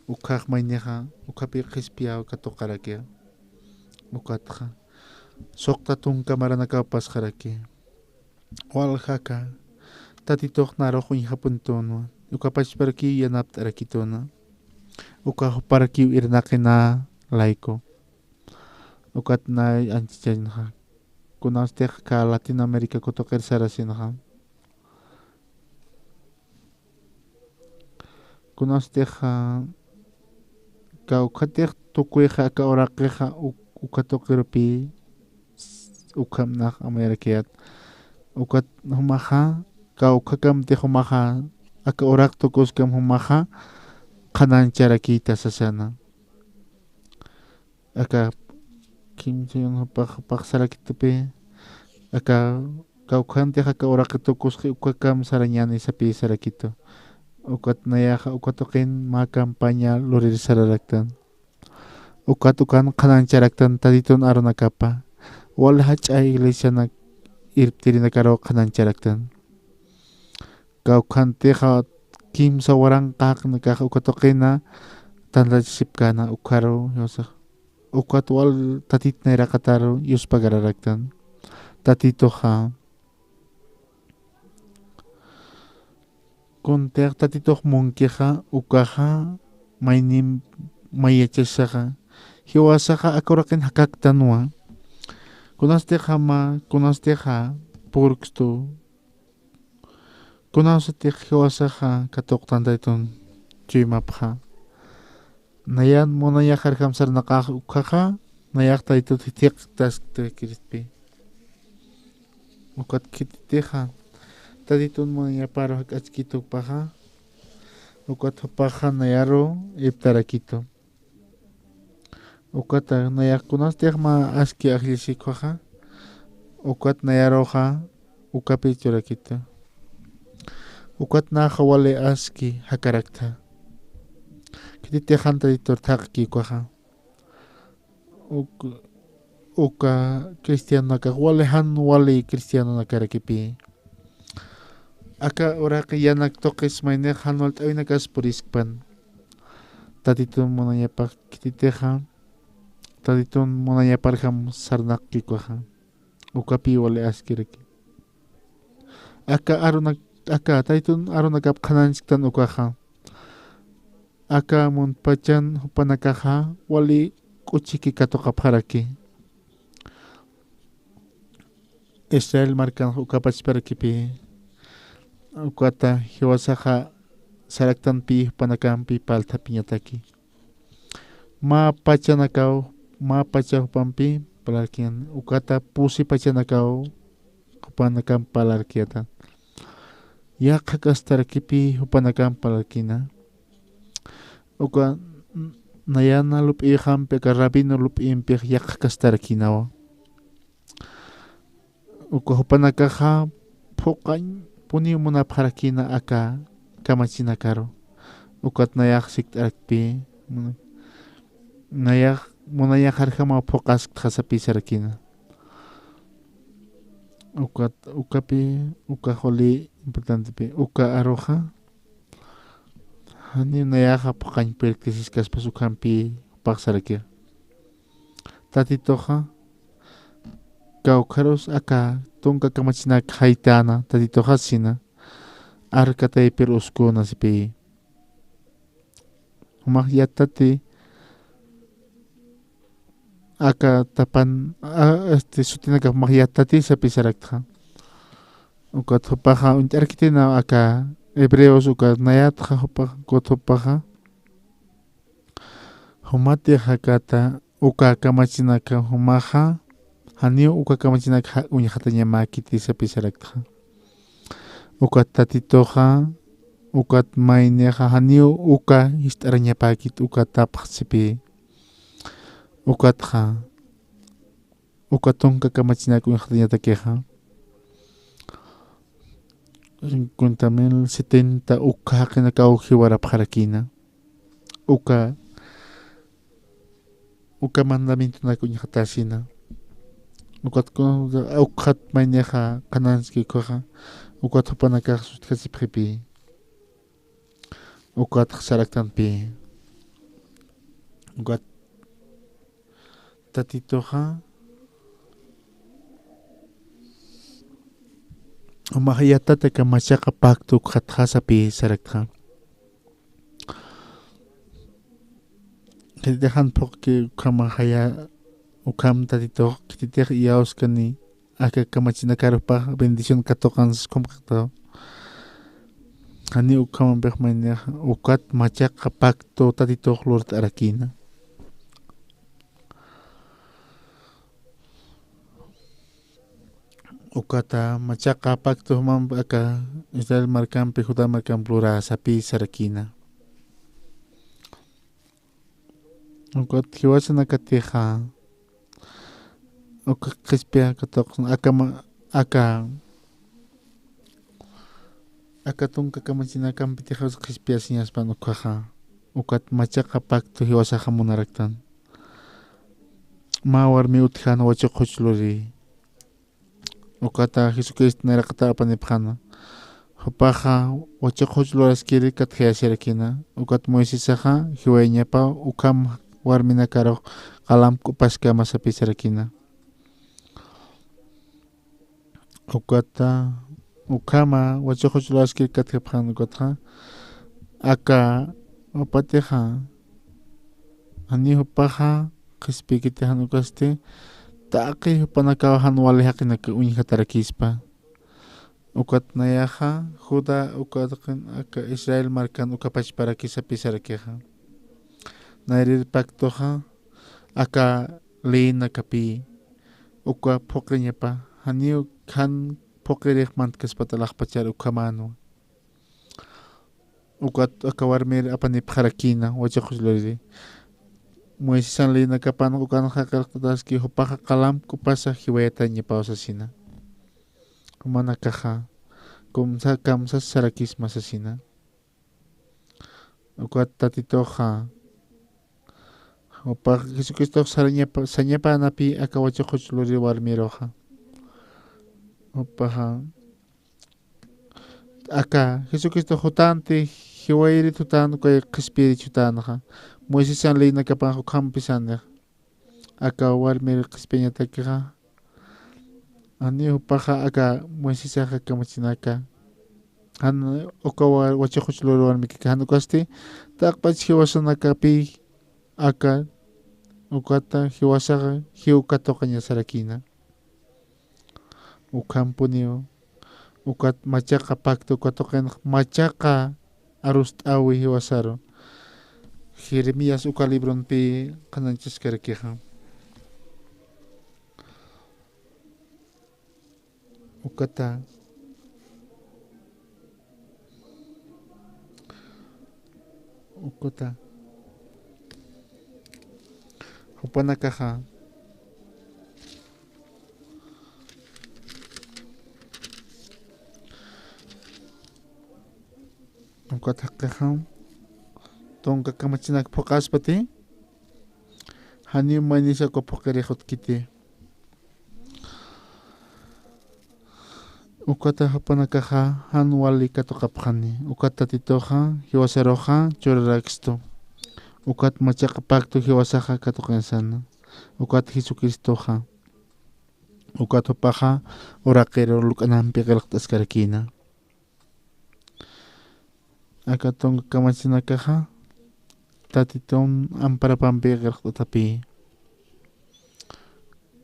ukaq mayniqa ukapi qispiya ukatoqaraki. Ukatqa soqta tunka maranakapas qaraki. Walhaka tatitok naroq unhapuntunwa. Ukapachparki yanapt'arakituna. Ukahuparki irnaqina laiko. Ukatna anchichanqa. Kunastek ka Latinoamérica kutoqir sarasinqa. Kunastekqa ka ukatek tukuyqa ka oraqiqa ukatoqirpi ukamnaq Amerikayat. Ukat humaqa ka ukakamti humaqa aka orak tukuskam humaqa qanancharakita sasana. Aka kimchayun paqsarakitupi aka kawqantiqa ka oraqi tukusqi ukakam sarañani sapi sarakito. Ukat nayaqa ukatuqin ma campaña lurir sararaktan. Ukatukan qanancharaktan taditun arunakapa. Wal hach'ay iglesianak irptirina karo qanancharaktan. Kawqantiqa kimsa waranqaqna kaq ukatuqina tanrachipkana ukaro yosaq. Ukat wal tatitnayra qataru yuspagararaktan. Tatitoqa kuntiq tatitoq munkiqa ukaqa maynim mayachasaqa hiwasaqa akuraqin hakaktanwa. Kunastiqa purkstu kunawsatiq hiwasaqa katuqtantaytun chuymapqa. Nayan munayaq harkamsarnaqaq ukaqa nayaq taytut hitiq tasktakirpi. Ukat kititiqa taditun munayaparo hak'achkitupaqa ukat hupaqa nayaro iptarakito. Ukata nayaq kunastiq ma aski aqllisikuqa ukat nayaroqa ukapi churakito. Ukat naqa wali aski hakarakta. Kititiqan taditur thaqkikuqa. Uka cristianaka walihan wali cristiano nakarakipi. Aka oraqi yanak toqis mayniq hanwalt awinakas puriskpan. Tatitun munayapaq kititiqa taditun munayaparham sarnaqkikuqa. Ukapi wali askiraki. Aka taytun arunakap qananchiktan ukaqa. Aka munpachan hupanakaqa wali kuchiki katuqapharaki. Israel markan ukapachparakipi ukata hiwasaqa saraktanpi hupanakampi palta piñataki. Ma pachanakaw ma pacha hupanpi palarkian ukata pusi pachanakaw hupanakam palarkiata. Yaqa kastarakipi hupanakam palarkina. Uka nayana lup'ihampi ka rabino lup'impi yaqa kastarkinawa. Uka hupanakaqa phuqañ puni munapharakina aka kamachinakaro. Ukat nayaq siktarakpi nayaq munayaq harjama phuqas qasapisarakina. Ukapi uka holi importantepi uka aroja hani nayaqa phuqañ perkisis kaspas ukampi paqsarakia. Tatitoqa kawqaros aka tunka kamachinaka haytana tatitoqa sina arkataypir uskuna sipi. Humaq yatati aka tapan sutinaka humaq yatati sapisarakta. Ukat hupaqa unt'arkitina aka hebreos uka nayatqa hupaqa humati hakata uka kamachinaka humaqa haniu uka kamachinaka uñaqata ñamakiti sapisarakta. Ukat tatitoqa ukat mayniqa haniu uka hist'arañapakit uka tapaq sipi. Ukatqa uka tunka kamachinaka uñaqta ñatakiqa 50,070 uka haqina kawjiwarap harakina uka mandamiento na kuñatasina ukat ko ukat mañaja kananski koja ukat panaka sutjasi pripi ukat saraktan pi ukat tatitoja umahayata te kamachaka pacto khatjasa pi sarakta dejan porque kamahaya ukam tatito kititer yaoskani aka kamachina karupa bendición katokan skomkto ani ukam behmanya ukat machaka pacto tatito lord arakina ukata machaka pacto mam aka Israel markan pejuda markan plura sapi sarakina ukat hiwasana kateja uka krispia katok aka tunka kamachina kampiteja krispia sinas pan ukaja ukat machaka pacto hiwasaja munaraktan ma warmi utjana wachoqochlori ukata Jesucristo narakata apanipjana Hopaja wachoqochlораskiri katjayasharakina ukat Moisesaja hiwañapa ukam warmina karo qalam kupaska masapisarakina ukata ukama wachoqochlораskiri katjapjana ukatja aka upateja ani hopaja qispikitejan ukaste taqi hupanakawajan walejaqina uñijatarakispa ukat nayaja Juda ukatqin aka Israel markan ukapachparakisa pisarakeja nairir pactoja aka leina kapi uka phoqriñapa haniu khan phoqriq mantkaspatalaqpachar ukamano ukat aka warmir apanipjarakina wachoqllori Moisesan leina kapan ukan haqalqtaski hupaja qalam kupasa hiwayata ñapawsasina manakaja kamsa sarakis masasina ukat tatitoja upa Jesucristo sañapa anapi aka wachoqochlori warmiroja upaja aka Jesucristo jutante hiwayri tutan kay qispirichu tanaja Moisesan leina kapan hukam pisaner aka warmir qispiñatakiga ani upaja aka Moisesaja kamachinaka han uka wachoqochlori warmikika hanukasti taqpach hiwasanakapi aka ukata hiwasaqa hiukatoqaña sarakina ukampuniu ukat machaqa pacto ukatoqen machaqa arust'awi hiwasaro Jeremías uka libronpi qananchaskarkiqa ukata hupanakaja ukata haqqaja tonka kamachinak phoqaspati hani manisa ko phoqarijutkiti ukata hupanakaja han wali katoqapqani ukata titoja hiwasaroja churarakisto ukat machaqa pacto hiwasaja katoqansana ukat Jesucristoja ukat hupaja uraqero luk'ananpi qillqt'askarkina aka tonka kamachinakaja tatiton amparapanpi qillqt'atapi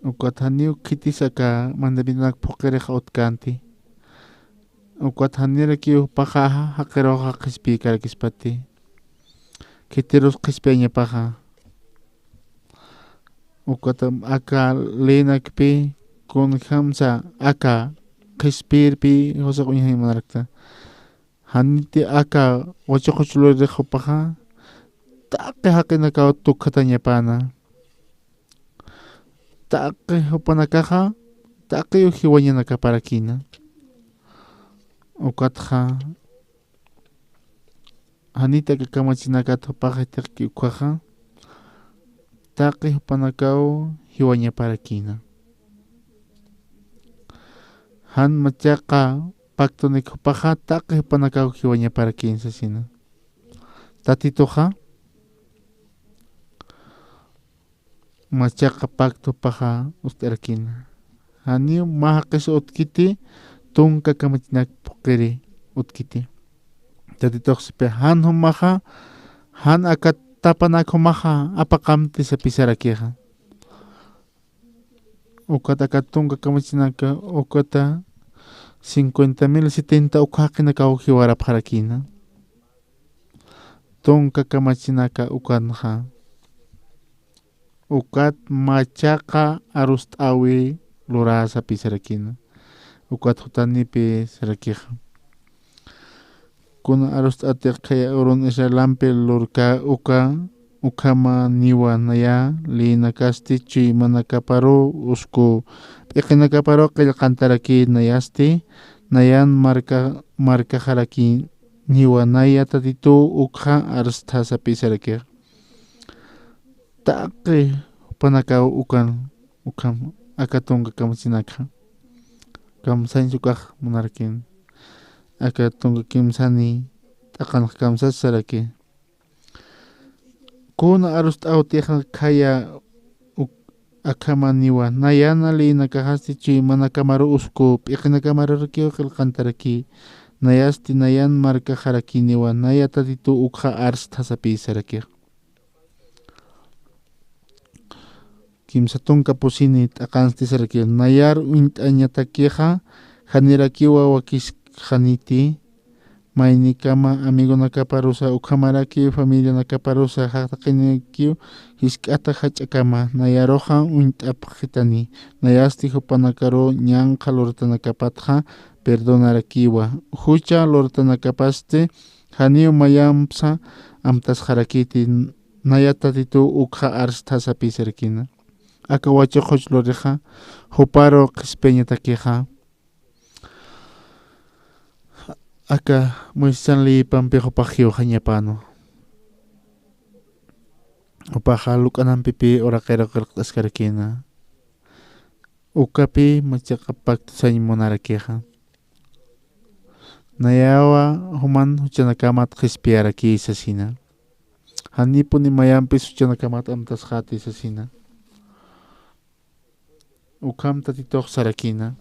ukat haniu kitisaka mandaminak phoqiriq utkanti ukat hanira ki upaja haqiroqa qispi karkispati kitiros qispiañapaja ukata aka linakpi kun hamsa aka qispirpi hosaq uñahimanaraqta haniti aka wachoqochlori hupaja taqi haqinaka tuqhatañapana taqi hupanakaja taqi hiwañanakaparakina ukatja hanita kakamachinaka tupajitaki ukwaja taqi hupanakaw hiwañaparakina han machaqa pactonik hupaja taqi hupanakaw hiwañaparakin sasina tatitoja machaqa pacto paja usterakina hani mahaqis utkiti tunka kamachinak pukiri utkiti tatitoqsipe han humaja han akat tapanak humaja apakamti sa pisarakiha ukata katunka kamachinaka ukata 50,000 70 ukhakinaka ujiwarap harakina tunka kamachinaka ukanja ukat machaqa arust'awi lurasa pisarakina ukat hutanipi sarakija kuna arust'atiq khaya urun israelampi lurka ukama niwa naya lina kasti chi mana kaparu usku p'iqina kaparu qillqantaraki nayasti nayan marka haraki niwa naya tatitu ukha arstasa pisaraki taqi panaka ukam akatunga kamachinaka kamsanchukaq munarkin akatunga kimsani taqanaq kamsasaraki kuna arust'awtiqa khaya akamaniwa nayana lina kahasti chi mana kamaru usku p'iqina kamarurki qillqantaraki nayasti nayan marka harakiniwa naya tatitu ukha arsthasapi saraki kimsa tunka pusini t'aqansti saraki nayar uint'añatakiqa hanirakiwa wakis haniti mayni kama amigo nakaparusa ukhamaraki familia nakaparusa haqtaqinikiu hisk'ata hach'akama nayaroqa uint'apqitani nayasti hupanakaru ñanqa lortanakapatqa perdonarakiwa hucha lortanakapaste haniu mayanpsa amtas harakiti nayatatitu ukha arstasa pisarkina akawachuqhuch loriqa huparo qispeñatakiqa aka muisanli pampi hupaqhiu hañapano upaqa luk'ananpipi uraqero qillqaskarkina ukapi machaqa pactusañ munarakiqa nayawa human huchanakamat qhispiyaraki sasina hanipuni mayanpis huchanakamat amtas hati sasina ukam tatitoq sarakina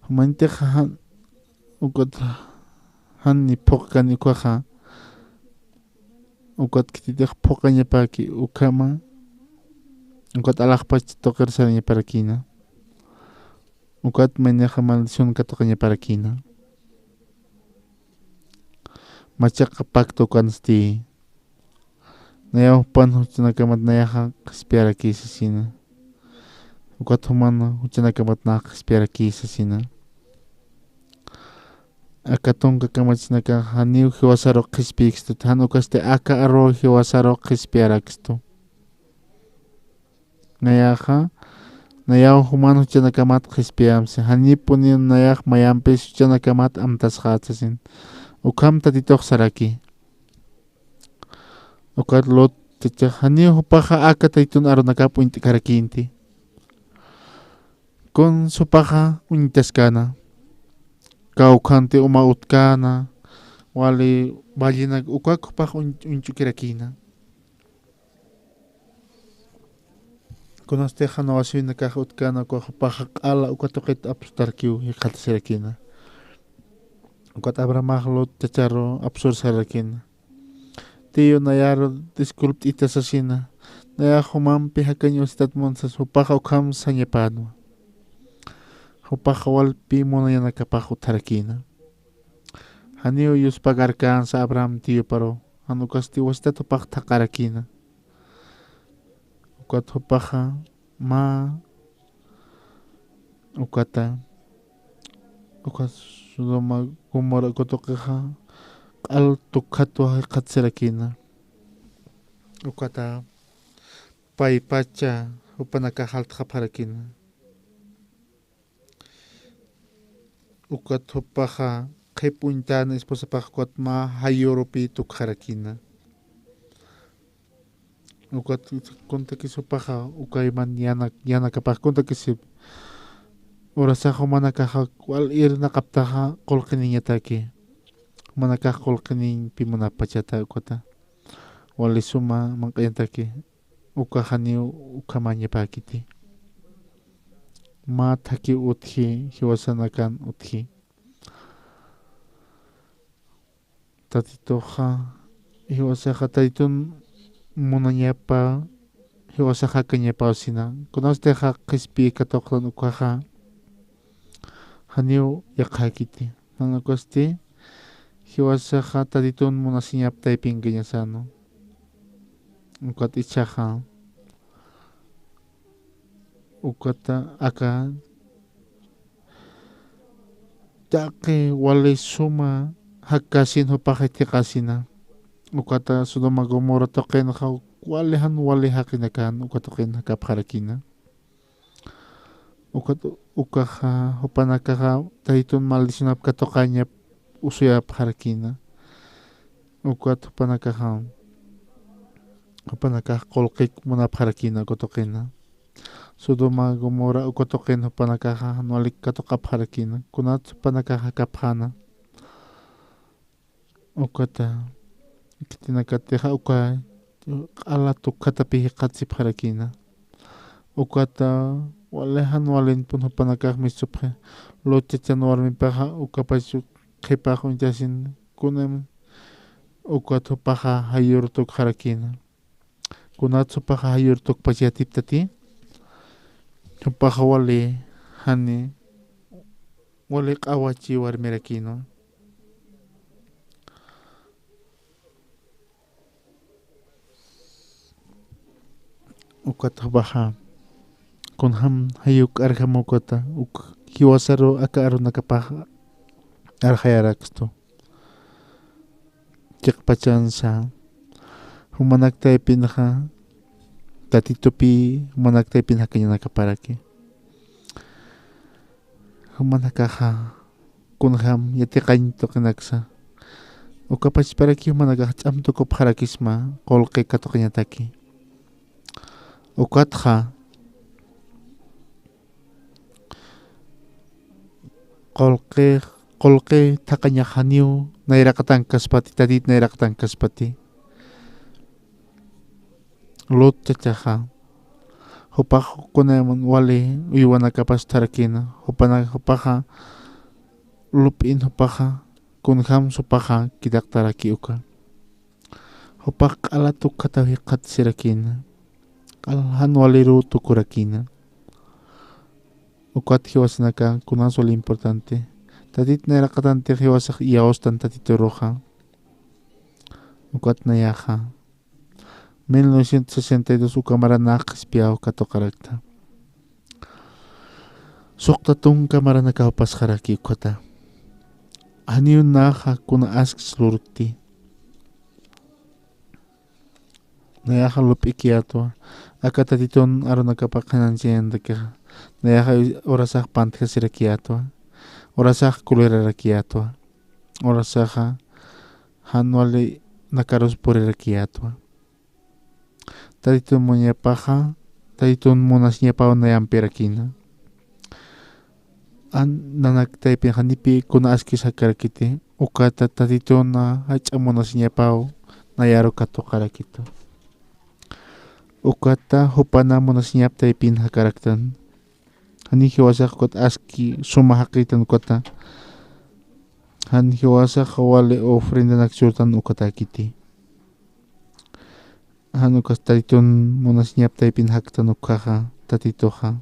humantiqa ukat hanni phuqqani ukwaqa ukat kititiq phuqqañapaki ukama ukat alaqpacha toqirsarañaparakina ukat maynaqa maldición katoqañaparakina machaqa pacto kansti nayawan huchanakamat nayaqa qhispiyaraki sasina ukat humana huchanakamat naqa qhispiyaraki sasina akatunka kamachinaka haniu hiwasaro qhispiykistu hanukaste aka arro hiwasaro qhispiyarakistu nayaqa nayaw humana huchanakamat qhispiyamsi hanipuni nayaq mayanpis huchanakamat amtas qatsasin ukam tatitoq saraki ukat lot ticha haniu hupaqa aka taytun arunakapu intikarakinti kun supaqa uñitaskana kawkhanti uma utkana wali ballina ukakupaq unchukirakina kunasteqa nawasuyna kaq utkana kupaqa q'ala ukatuqita apustarkiw hiqhatasirakina ukat abramaq lot chacharro absursarakina tiyo nayaro disculpt'ita sasina naya humanpi hakaña ustat monsas hupaqa ukham sañapano hupaqa walpi munayanakapaq utharakina haniu yuspagarkansa Abraham tiyo paro hanukasti wastat hupaq thaqarakina ukat hupaqa ma ukata ukat sudoma kumara kutuqiqa q'al tukhatu hiqhatsirakina ukata pay pacha hupanaka haltaqapharakina ukat hopaja kepuntana esposa pakuat ma hayoropi tukharakina ukat kunta kisopaja ukaiman yana kapag kunta kisip orasajo manakaja kual ir nakaptaja kolkiniñataki manakaj kolkinin pimuna pachata ukata wali suma mankayantaki ukajaniu ukamañapakiti ma thaki uthi hiwasanakan uthi tatitoja hiwasaja tatitun munañapa hiwasaja kañapa usina kunasteja qispi katoklan ukaja haniu yaqhakiti nanakosti hiwasaja tatitun munasiñap taipin kañasano ukat ichaja ukata aka take wale suma hakasin hopajeti kasina ukata sudoma gomora token ha wale hakinakan ukatoken hakapharakina ukaja hopanakaja tatitun maldicionap katokañap usuyap harakina ukat hopanakaj kolqik munap harakina kotokena Sodoma Gomora ukotoken hopanakaja noalik katokap harakina kunat hopanakaja kaphana ukata kitinakateja uka ala tukatapi qatsip harakina ukata walehan walen pun hopanakaj misupje lochachan warmipaja ukapachu qhipaja unchasin kunem ukat hopaja hayurtuk harakina kunat hopaja hayurtuk pachatiptati Chupaja wale hani wale kawachi warmirakino ukata baja kunham hayuk arhamukota hiwasaro aka arunakapaja arhayaraksto chikpachansa humanakta pinja tatitopi humanakta pinja kañanakaparaki humanakaja kunham yatiqañto kinaksa ukapachparaki humanakaja ch'amtukop harakisma qolqi katoqañataki ukatja qolqi taqañajaniu nayraqatan kaspati tatit nayraqatan kaspati Lot chachaja hopaj kunaman wale uywanakapas tarakina hopaja lupin hopaja kunham sopaja kidaktaraki uka hopaj alatu katawi qatsirakina alhan waliru tukurakina ukat hiwasanaka kunas wali importante tatit nayraqatante hiwasaq yaostan tatito roja ukat nayaja 1962 ukamarana qispiaw katoqarakta suqtatun kamarana kawpas haraki ukata aniu naja kuna asks lurukti nayaja lupikiato akata titon arunakapa qananchiyandaka nayaja orasaq pantijasirakiato orasaq kulirarakiato orasaqa hanwali nakaros purirakiato tatitun muñapaja tatitun munasñapaw nayampirakina nanaktaypi hanipi kuna askis hakarakiti ukata tatitun na hach'amunasñapaw nayaru katoqarakito ukata hupana munasñaptaypin hakaraktan hani hiwasaq kot aski suma haqitan ukata han hiwasaq wale ofrenda nakchurtan ukatakiti hanukas tatitun munasñaptaypin haktan ukaja tatitoja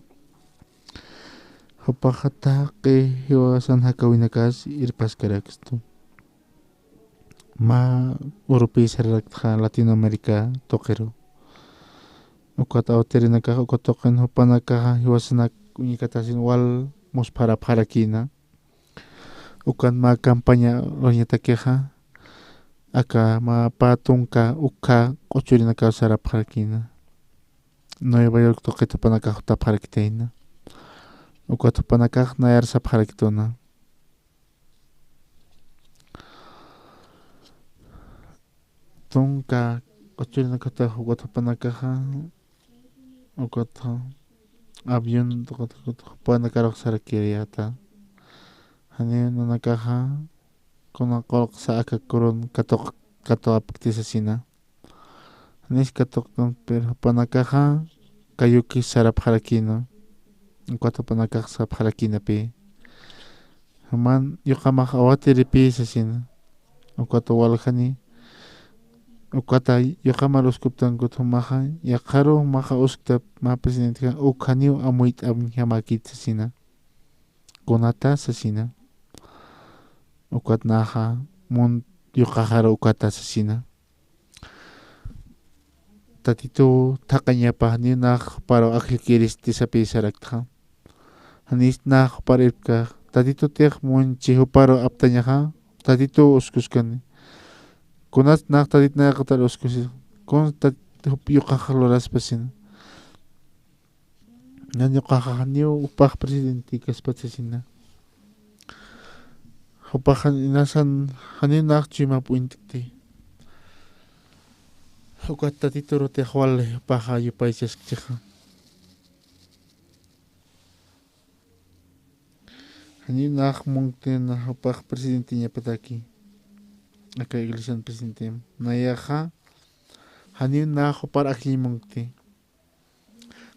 hopajata que hiwasan hakawinakas irpaskaraksto ma Europi sarakja Latinoamérica toqero ukata awtirinaka ukatoqen hopanakaja hiwasanak uñikatasin wal muspharapharakina ukan ma campaña loñatakeja aka ma patunka ukka qochurinaka sarapharakina Nueva York toqita panaka tapharakitaina ukata panaka nayar sapharakitona Tonka kochurina kata huwata panakaja ukata avión panakarak sarakiriata hani nanakaja kuna kolok sa akakurun katok apiktisasina hanis katok pero panakaja kayuki sarap harakino ukata panakak sarap harakina pi man yukamak awatiri pi sasina ukata walhani ukata yukamal uskuptan kutumaja yakaro maja uskutap ma presidente ukaniu amuit amnyamakit sasina kunata sasina ukat naja mun yukajaro ukata sasina tatito takanyapa ni nak paro akhikiris tisapi sarakta hanis nak paripka tatito tek mun chihu paro aptanyaja tatito uskuskan kunas nak tatit na katal uskus kun tat yukajaloras pasin nan yukajaniu upak presidente kaspasasina upahan inasan hanin nak chima puintikti ukat tatito rote hwale paha yupaisas kchaja hanin nak mungten upak presidente nya pataki acá iglesia presidente nayaja hanin nak upar aki mungti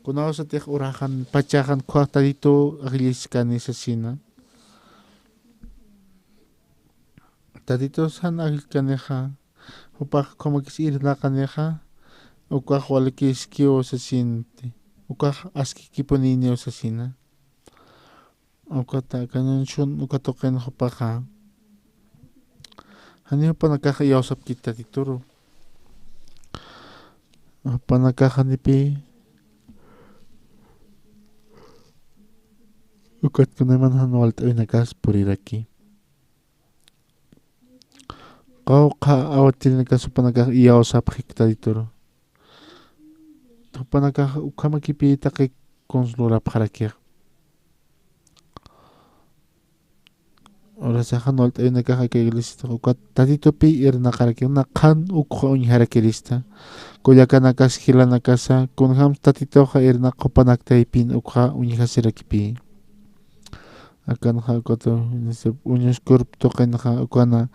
kunao sa tek urahan pachahan kwa tatito agiliskani sasina tatito san agilkaneja upak como kisir la kaneja uka hwalekis kio sasinti uka aski kiponinio sasina uka ta kanon shun uka token upaja hani panakaja yausap kita tatitoro panakaja nipi ukat kunaman hanwalt ay nakas puriraki kau ka awatil nakasu panakaja yausap hiktatitoro to panakaja ukama kipi takik konslura parakir ora sa hanwalt ay nakaja ka iglesia ukat tatito pi irna karakir na kan ukho uny harakirista kuyaka nakas hila nakasa kunham tatito ka irna kopanakta ipin ukha uny hasirakipi akan ha koto unyos korupto kanha ukana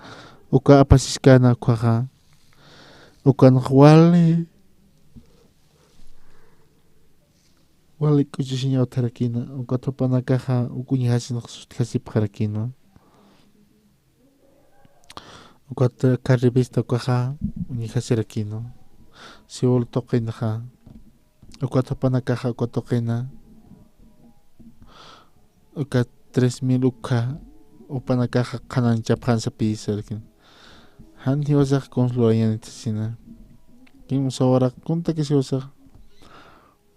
uka apasiskana kwaha ukan wali kuchisinya utarakina uka topanakaja ukuny hasin hasip harakina uka ka revista kwaha uny hasirakino siul tokinha uka topanakaja uka tokina uka 3,000 ukha upanakaja kanan chaphan sa pisarkin han hiwasak konslurayan itasina kim sawarak kunta kisi wasak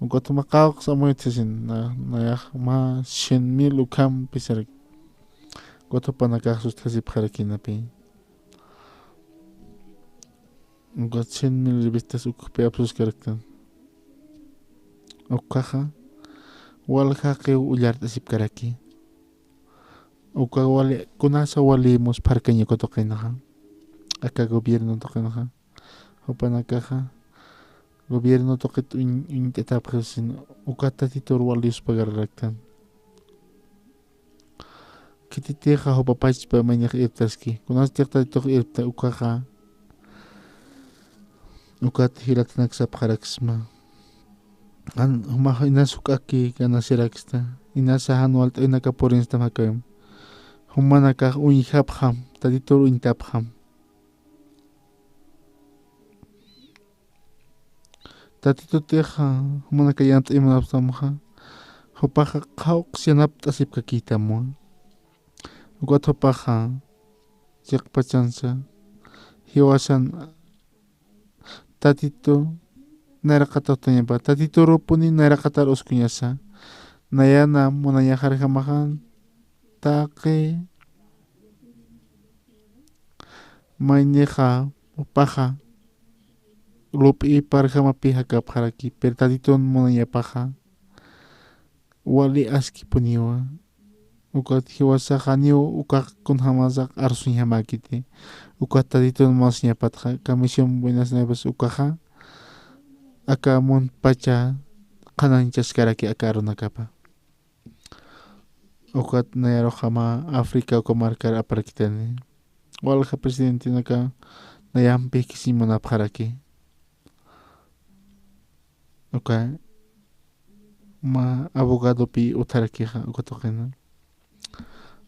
uka tumakawak sa mo itasin na ma 100,000 ukham pisarik uka topanakaja sustasip harakinapi uka 100,000 revistas ukpe apsus karaktan ukaja walja que ullar tasip karaki uka wali kunasa wali mus parkaña kotokenaja acá gobierno tokenaja upanakaja gobierno toket etap sin uka tatitor wali uspagar raktan kititeja hopapach pa maña irtaski kunas tatitor irta ukaja uka hilatnak sapjaraksma an humaja inasukaki kanasiraksta inasa hanwalt inaka porinsta makayam humanaka unyhapham tatitor unytapham tatito teja humanaka yant imanapsamuja hupaja qhawq sianap tasip kakitamu ukat hupaja yakpachansa hiwasan tatito narakatotañapa tatito rupuni narakatar uskuñasa nayana munayajarjamajan take mayneja upaja lupi parjamapi hakapjaraki pero tatito munayapaja wali aski puniwa ukat hiwasa haniu ukak kun hamazak arsun yamakiti ukat taditun mas nyapatja kamisión buenas nuevas ukaja aka mun pacha kananchas karaki akaruna kapa ukat nayaro hama Afrika uka markar aparakitani walja presidente naka nayampi kisimuna paraki uka ma abogado pi utarakija ukatokena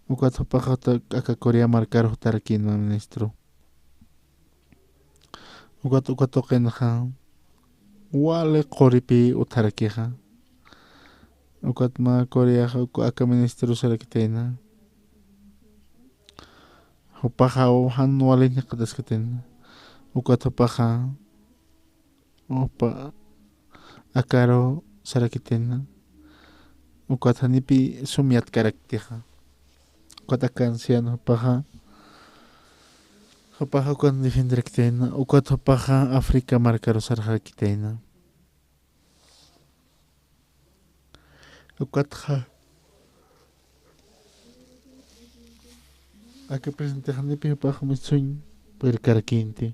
ukat hopajata aka Corea marcar utarakina ministro ukatokena ha wale qoripi utarakija ukat ma Corea aka ministro sarakitena hopaja han wale nyakataskatena ukat hopaja opa akaro sarakitena ukat hanipi sumiat karakteja ukat anciano hopaja ukat defenderektena ukat hopaja Afrika marcaro sarakitena ukat ha aka presidente hanipi hopaja mitsuin per karakinti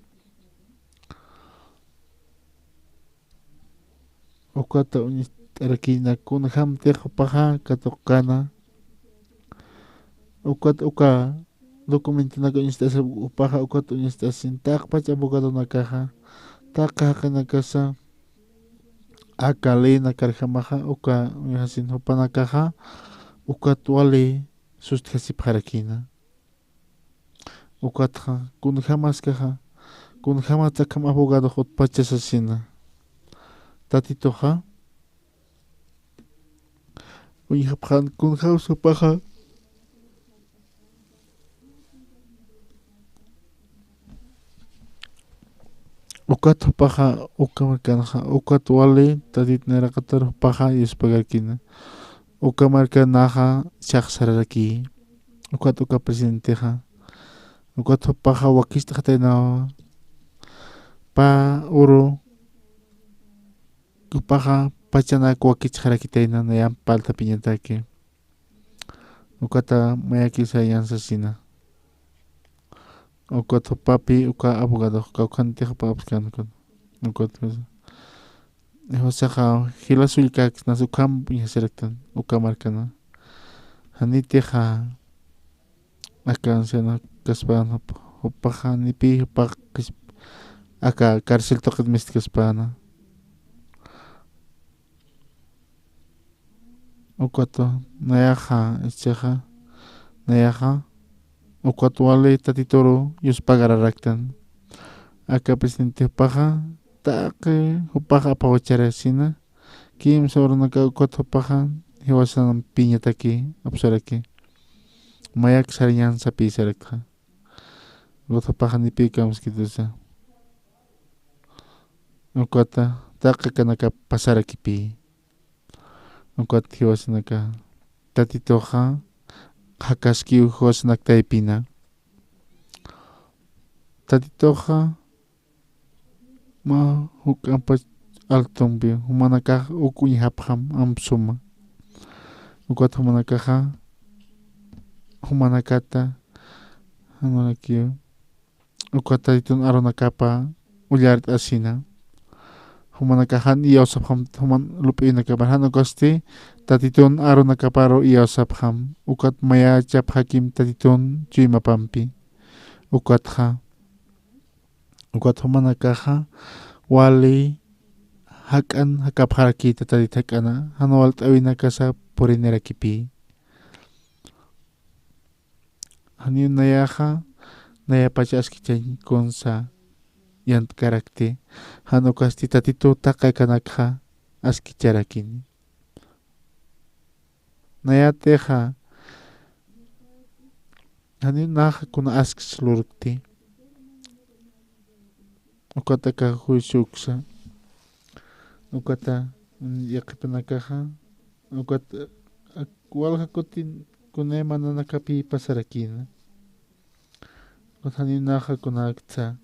ukata unis arakina kun hamte hopaja katokana uka documento na unis tas upaja ukat unis tas sintak pach abogado na caja taka na casa akalena karjamaja uka uyasin hopana caja ukat wale sustjasi parakina ukat kun jamas caja kun jamas takam abogado hot pachasasina tatitoja uyapjan kun hausa paja ukat paja ukamarkanaja ukat wale tatit nerakatar paja yuspagarkina ukamarkanaja shaksararaki uka presidenteja ukat paja wakista jatena pa uro upaja pachana wakich jarakitena nayam palta piñatake ukata mayaki sayansasina ukat papi uka abogado kaukante papskan ukat hosaja hilasulka nasukam yaseraktan uka markana haniteja akansana kaspana upaja nipi upak aka cárcel toqet miskaspana ukato nayaja ichaja nayaja ukat wale tatitoro yuspagararaktan aka presidente paja take upaja apawacharasina kim sobranaka ukat upaja hiwasan piñataki apsaraki mayak saryan sapi sarakha ukat upaja nipi kamskitusa ukata take kanaka pasarakipi ukat hiwasanaka tatitoja hakaski hiwasanak taipina tatitoja ma hukampa altombi humanaka ukuny hapham amsuma ukat humanakaja humanakata hanolakio ukat tatitun aronakapa ullarit asina humanakahan iyausapam human lupina kabarhan ukosti tatitun aronakaparo iyausapam ukat maya chap hakim tatitun chuimapampi ukatha ukat humanakaja wali hakan hakapharaki tatit hakana hanwalt awina kasa porinerakipi hanin nayaja naya pachaskichan konsa yant karakte hanokasti tatito takakanakha askicharakini nayateja hanin naja kuna askslurukti ukataka huishuksa ukata yaqipanakaja ukata walja kutin kunema nanakapi pasarakina hanin naja kunakta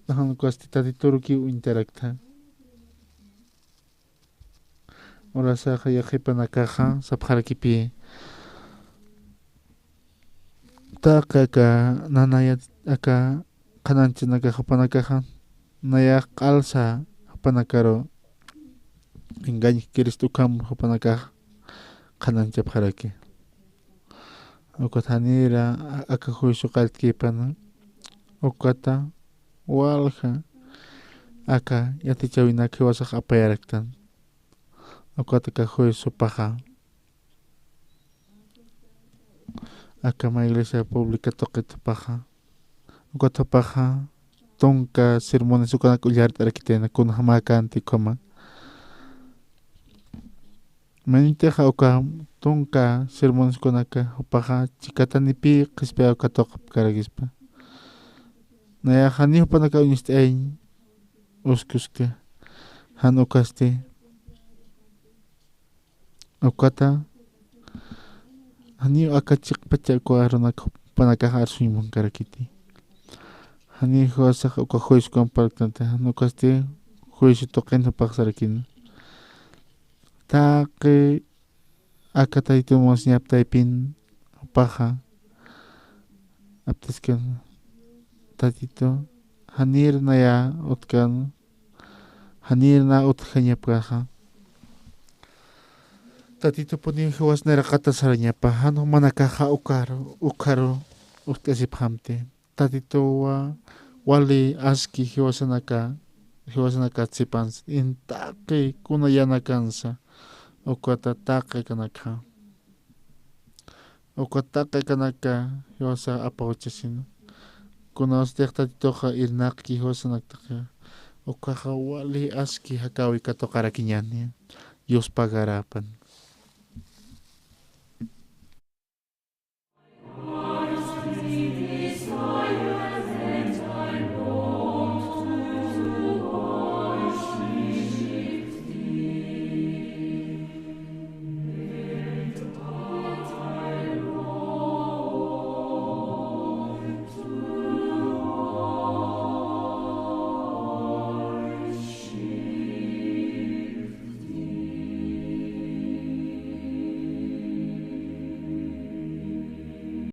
nahan kosti tatituruki interakta ora saja yaqipanakaja sapharakipi ta ka nanaya aka kananchinaga hapanakaja naya qalsa hapanakaro engaño Cristo kam hapanakaja kanancha parake ukatanira aka juicio qaltkipana ukata walja aka yatichawinaki wasaq apayaraktan ukata ka juicio paja aka ma iglesia pública toqita paja ukata paja tonka sermones ukana kullarta arakitena kun hamakanti koma maniteja uka tonka sermones kunaka paja chikata nipi qispea uka toqap karagispa naya hani upanaka uniste ay uskuska han ukaste ukata hani aka chiqpacha kuaronaka upanaka arsuimun karakiti hani huasa uka juicio compartante han ukaste juicio toqen paqsarakin taqe aka taytumos ñaptaypin paja aptiskan tatito hanir naya utkan hanir na utjañapaja tatito puni huas nera kata sarañapa hano manakaja ukaro utkasiphamte tatito wali aski hiwasanaka tsipans intaqi kuna yanakansa ukata taqe kanaka ukataqe kanaka hiwasa apawachasina kuna usted tatitoja irnaqki hiwasanaktaqa ukaja wali aski hakawi katoqarakiñani Dios pagarapan